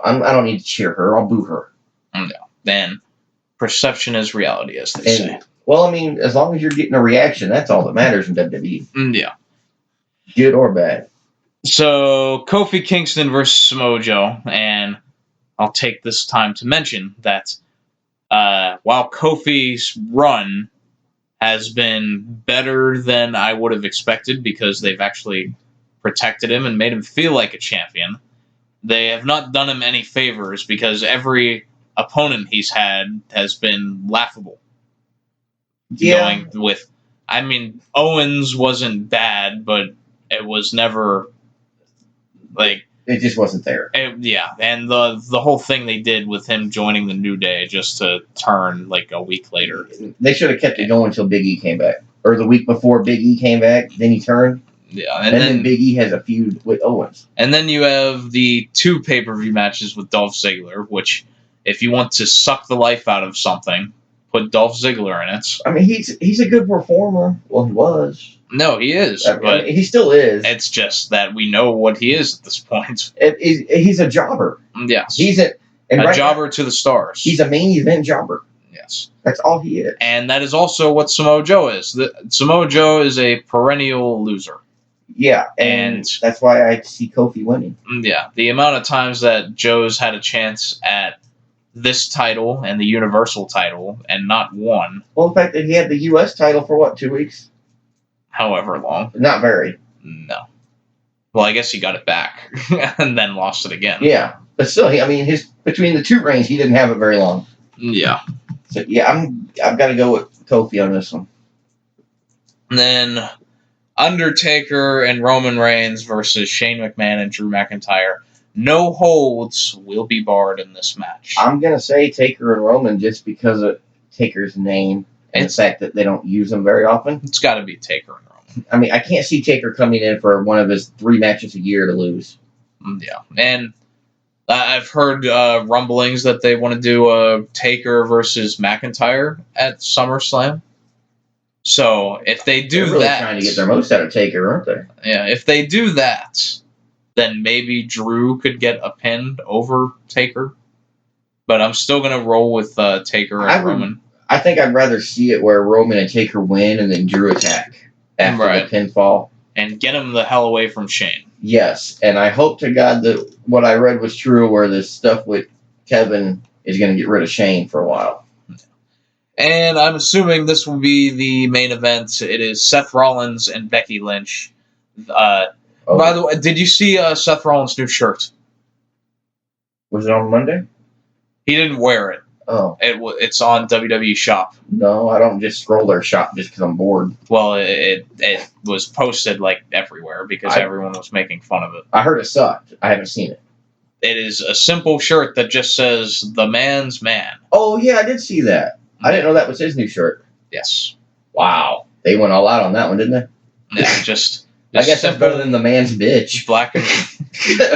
I don't need to cheer her. I'll boo her. No. Then perception is reality, as they say. Well, I mean, as long as you're getting a reaction, that's all that matters in WWE. Yeah. Good or bad. So, Kofi Kingston versus Samoa Joe, and I'll take this time to mention that while Kofi's run has been better than I would have expected because they've actually protected him and made him feel like a champion, they have not done him any favors because every opponent he's had has been laughable. Yeah. Owens wasn't bad, but it was never, like... It just wasn't there. And the whole thing they did with him joining the New Day just to turn, like, a week later. They should have kept it going until Big E came back. Or the week before Big E came back, then he turned. Yeah, and then Big E has a feud with Owens. And then you have the 2 pay-per-view matches with Dolph Ziggler, which, if you want to suck the life out of something, put Dolph Ziggler in it. I mean, he's a good performer. Well, he was. No, he is. But he still is. It's just that we know what he is at this point. He's a jobber. Yes. He's a jobber to the stars. He's a main event jobber. Yes. That's all he is. And that is also what Samoa Joe is. Samoa Joe is a perennial loser. Yeah, and that's why I see Kofi winning. Yeah, the amount of times that Joe's had a chance at this title and the Universal title and not won. Well, the fact that he had the U.S. title for 2 weeks? However long. Not very. No. Well, I guess he got it back and then lost it again. Yeah, but still, between the 2 reigns, he didn't have it very long. Yeah. So yeah, I've got to go with Kofi on this one. And then Undertaker and Roman Reigns versus Shane McMahon and Drew McIntyre. No holds will be barred in this match. I'm going to say Taker and Roman just because of Taker's name and the fact that they don't use him very often. It's got to be Taker and Roman. I mean, I can't see Taker coming in for one of his 3 matches a year to lose. Yeah, and I've heard rumblings that they want to do a Taker versus McIntyre at SummerSlam. So if they do They're really that, trying to get their most out of Taker, aren't they? Yeah, if they do that, then maybe Drew could get a pin over Taker. But I'm still gonna roll with Taker and Roman. I think I'd rather see it where Roman and Taker win and then Drew attack after the pinfall and get him the hell away from Shane. Yes, and I hope to God that what I read was true, where this stuff with Kevin is going to get rid of Shane for a while. And I'm assuming this will be the main event. It is Seth Rollins and Becky Lynch. By the way, did you see Seth Rollins' new shirt? Was it on Monday? He didn't wear it. Oh. It's on WWE Shop. No, I don't just scroll their shop just because I'm bored. Well, it was posted like everywhere because everyone was making fun of it. I heard it sucked. I haven't seen it. It is a simple shirt that just says, "The Man's Man." Oh, yeah, I did see that. I didn't know that was his new shirt. Yes. Wow. They went all out on that one, didn't they? Yeah, just I guess that's better than the man's bitch. black and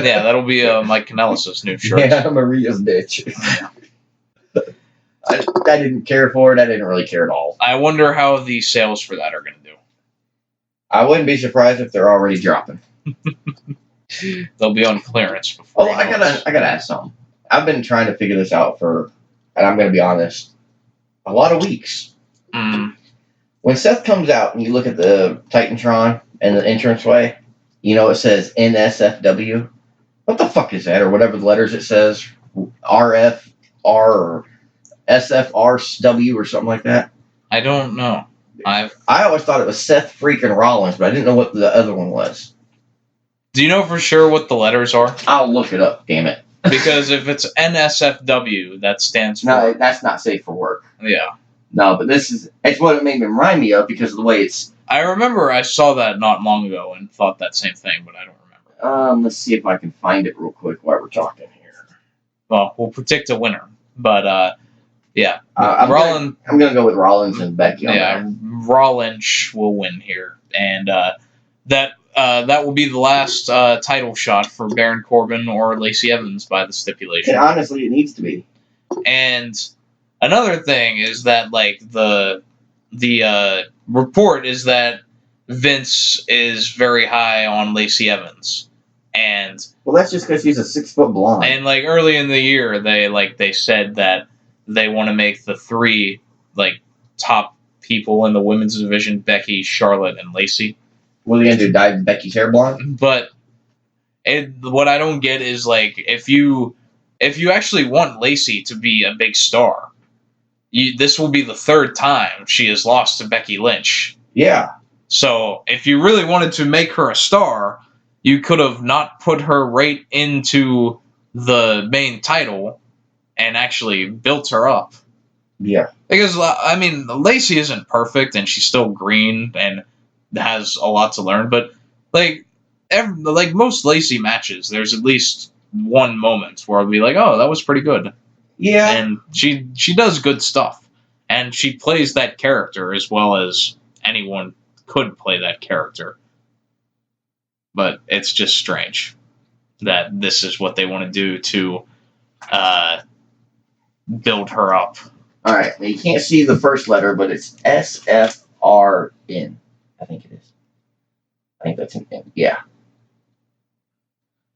yeah, that'll be Mike Kanellis' new shirt. Yeah, Maria's bitch. I didn't care for it. I didn't really care at all. I wonder how the sales for that are going to do. I wouldn't be surprised if they're already dropping. They'll be on clearance before. Oh, I gotta ask something. I've been trying to figure this out for, and I'm gonna be honest, a lot of weeks. Mm. When Seth comes out and you look at the Titantron and the entranceway, it says NSFW. What the fuck is that? Or whatever the letters it says, RFR or SFRW or something like that. I don't know. I always thought it was Seth freaking Rollins, but I didn't know what the other one was. Do you know for sure what the letters are? I'll look it up, damn it. Because if it's NSFW, that stands for... No, that's not safe for work. Yeah. No, but it's what it made me remind me of because of the way it's... I remember I saw that not long ago and thought that same thing, but I don't remember. Let's see if I can find it real quick while we're talking here. Well, we'll predict a winner, but yeah. I'm going to go with Rollins and Becky on yeah, that. Rollins will win here, and that will be the last title shot for Baron Corbin or Lacey Evans by the stipulation. And honestly, it needs to be. And another thing is that the report is that Vince is very high on Lacey Evans, and well, that's just because she's a 6 foot blonde. And early in the year, they said that they want to make the 3 top people in the women's division: Becky, Charlotte, and Lacey. What are they gonna do? Dye Becky's hair blonde? But what I don't get is if you actually want Lacey to be a big star, this will be the 3rd time she has lost to Becky Lynch. Yeah. So if you really wanted to make her a star, you could have not put her right into the main title and actually built her up. Yeah. Because Lacey isn't perfect and she's still green and has a lot to learn, but most Lacey matches, there's at least one moment where I'll be like, oh, that was pretty good. Yeah. And she does good stuff. And she plays that character as well as anyone could play that character. But it's just strange that this is what they want to do to build her up. All right. Now you can't see the first letter, but it's SFRN. I think it is. I think that's an N. Yeah.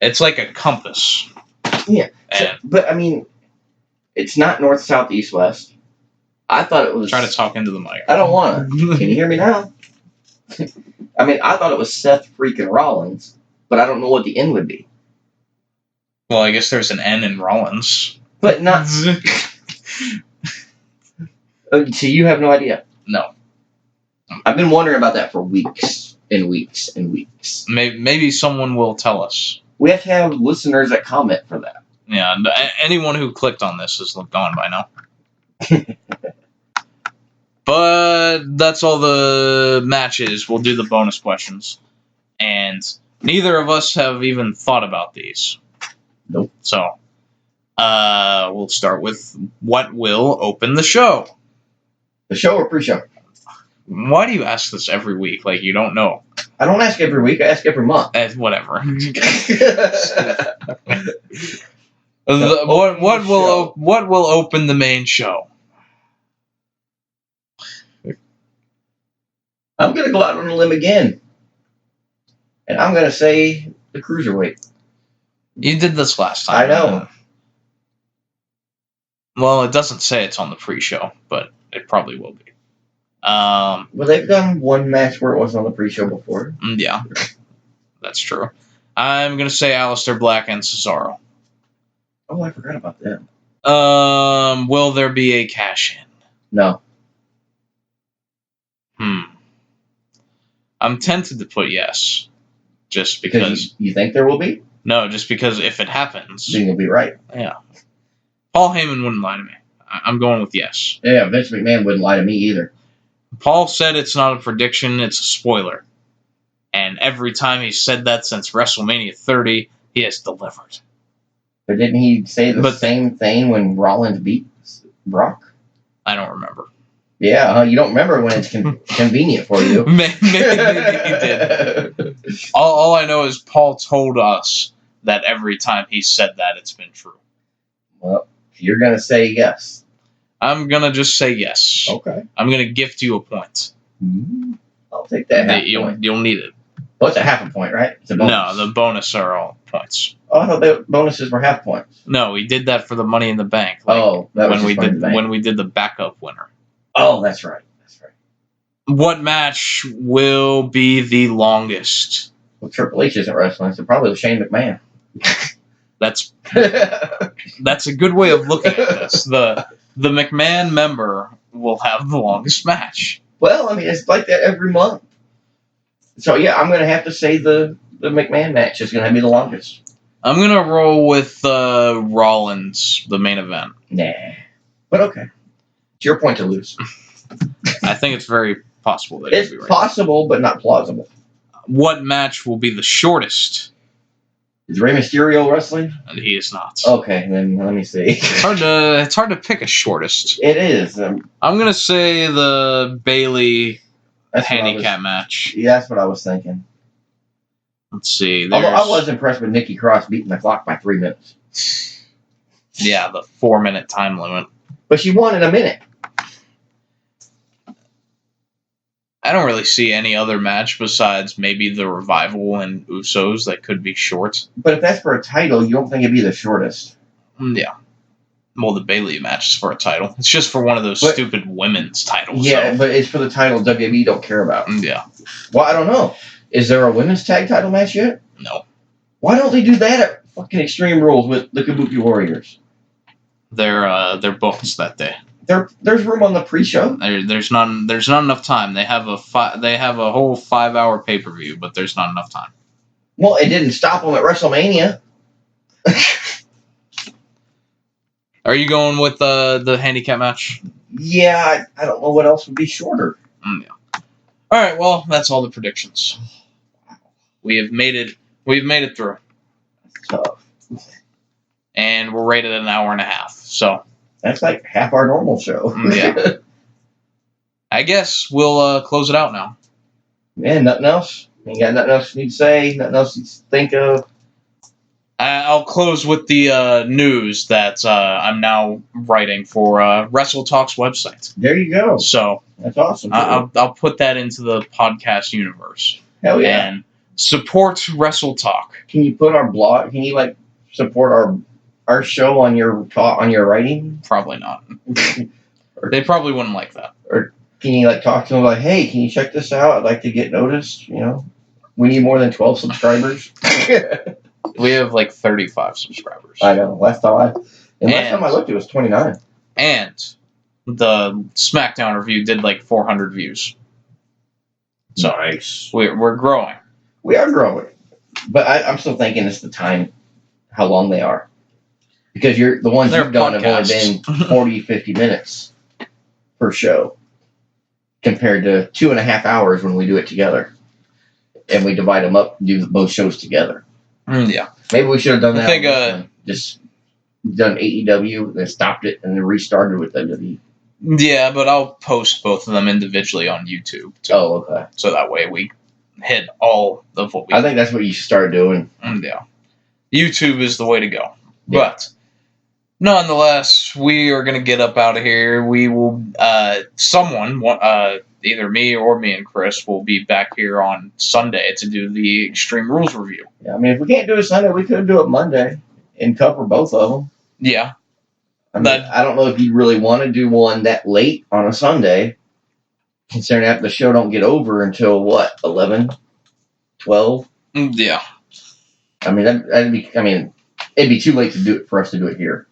It's like a compass. Yeah. But it's not north, south, east, west. I thought it was... Try to talk into the mic. I don't want to. Can you hear me now? I thought it was Seth freaking Rollins, but I don't know what the N would be. Well, I guess there's an N in Rollins. But not... So you have no idea? No. I've been wondering about that for weeks and weeks and weeks. Maybe someone will tell us. We have to have listeners that comment for that. Yeah, anyone who clicked on this is gone by now. But that's all the matches. We'll do the bonus questions. And neither of us have even thought about these. Nope. So, we'll start with what will open the show. The show or pre-show? Why do you ask this every week? You don't know. I don't ask every week. I ask every month. Whatever. What will open the main show? I'm going to go out on a limb again. And I'm going to say the Cruiserweight. You did this last time. I know. Well, it doesn't say it's on the pre-show, but it probably will be. Well, they've done one match where it wasn't on the pre-show before. Yeah, that's true. I'm going to say Aleister Black and Cesaro. Oh, I forgot about them. Will there be a cash-in? No. I'm tempted to put yes. Just because... You think there will be? No, just because if it happens... Then you'll be right. Yeah. Paul Heyman wouldn't lie to me. I'm going with yes. Yeah, Vince McMahon wouldn't lie to me either. Paul said it's not a prediction, it's a spoiler. And every time he's said that since WrestleMania 30, he has delivered. But didn't he say the same thing when Rollins beat Broc? I don't remember. Yeah, you don't remember when it's convenient for you. Maybe he did. All I know is Paul told us that every time he said that, it's been true. Well, you're going to say yes. I'm going to just say yes. Okay. I'm going to gift you a point. I'll take that half point. You'll need it. Well, it's a half a point, right? It's a bonus. No, the bonus are all points. Oh, I thought the bonuses were half points. No, we did that for the Money in the Bank. That was when we did the backup winner. Oh, that's right. What match will be the longest? Well, Triple H isn't wrestling, so probably Shane McMahon. That's a good way of looking at this. The McMahon member will have the longest match. Well, I mean, it's like that every month. So, yeah, I'm going to have to say the McMahon match is going to be the longest. I'm going to roll with Rollins, the main event. Nah. But okay. It's your point to lose. I think it's very possible that it's be right. Possible, but not plausible. What match will be the shortest? Is Rey Mysterio wrestling? And he is not. Okay, then let me see. It's hard to pick a shortest. It is. I'm going to say the Bayley handicap match. Yeah, that's what I was thinking. Let's see. Although I was impressed with Nikki Cross beating the clock by 3 minutes. Yeah, the 4-minute time limit. But she won in a minute. I don't really see any other match besides maybe the Revival and Usos that could be short. But if that's for a title, you don't think it'd be the shortest? Yeah. Well, the Bayley match is for a title. It's just for one of those stupid women's titles. Yeah, but it's for the title WWE don't care about. Yeah. Well, I don't know. Is there a women's tag title match yet? No. Why don't they do that at fucking Extreme Rules with the Kabuki Warriors? They're booked that day. There's room on the pre-show. There's not enough time. They have a whole 5-hour pay-per-view, but there's not enough time. Well, it didn't stop them at WrestleMania. Are you going with the handicap match? Yeah, I don't know what else would be shorter. Yeah. All right. Well, that's all the predictions. We have made it. We've made it through. That's tough. And we're rated an hour and a half. So. That's like half our normal show. Yeah. I guess we'll close it out now. Man, nothing else? Ain't got nothing else you need to say? Nothing else you think of? I'll close with the news that I'm now writing for Wrestle Talk's website. There you go. So that's awesome. I'll put that into the podcast universe. Hell yeah. And support Wrestle Talk. Can you put our blog? Can you support our show on your writing? Probably not. They probably wouldn't like that. Or can you talk to them like, hey, can you check this out? I'd like to get noticed. We need more than 12 subscribers. We have 35 subscribers. I know. Last time I looked, it was 29. And the SmackDown review did 400 views. So nice. We're growing. We are growing, but I'm still thinking it's the time, how long they are. Because the ones you've done have only been 40, 50 minutes per show compared to 2.5 hours when we do it together. And we divide them up and do both shows together. Yeah. Maybe we should have done that. I think, just done AEW, then stopped it, and then restarted with WWE. Yeah, but I'll post both of them individually on YouTube, too. Oh, okay. So that way we hit all of what we I think that's what you should start doing. Yeah. YouTube is the way to go. Yeah. But nonetheless, we are going to get up out of here. We will, either me or me and Chris will be back here on Sunday to do the Extreme Rules review. Yeah, I mean, if we can't do it Sunday, we could do it Monday and cover both of them. Yeah. I mean, I don't know if you really want to do one that late on a Sunday, considering that the show don't get over until, 11, 12? Yeah. I mean, it'd be too late to do it for us to do it here.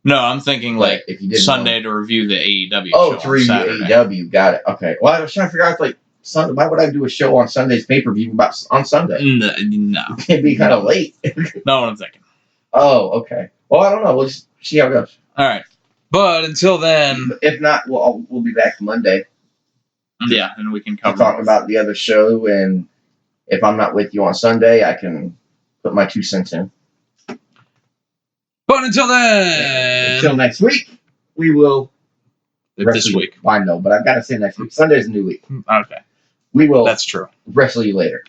No, I'm thinking if you did Sunday to review the AEW show. Oh, to review AEW, got it. Okay. Well, I was trying to figure out Sunday. Why would I do a show on Sunday's pay-per-view on Sunday? No. It'd be kind of late. Know what I'm thinking. Oh, okay. Well, I don't know. We'll just see how it goes. All right. But until then, if not, we'll be back Monday. Yeah, and we can cover talk about the other show, and if I'm not with you on Sunday, I can put my 2 cents in. But until then, until next week, we will this week. I know, but I've got to say next week. Sunday's a new week. Okay, We will that's true. wrestle you later.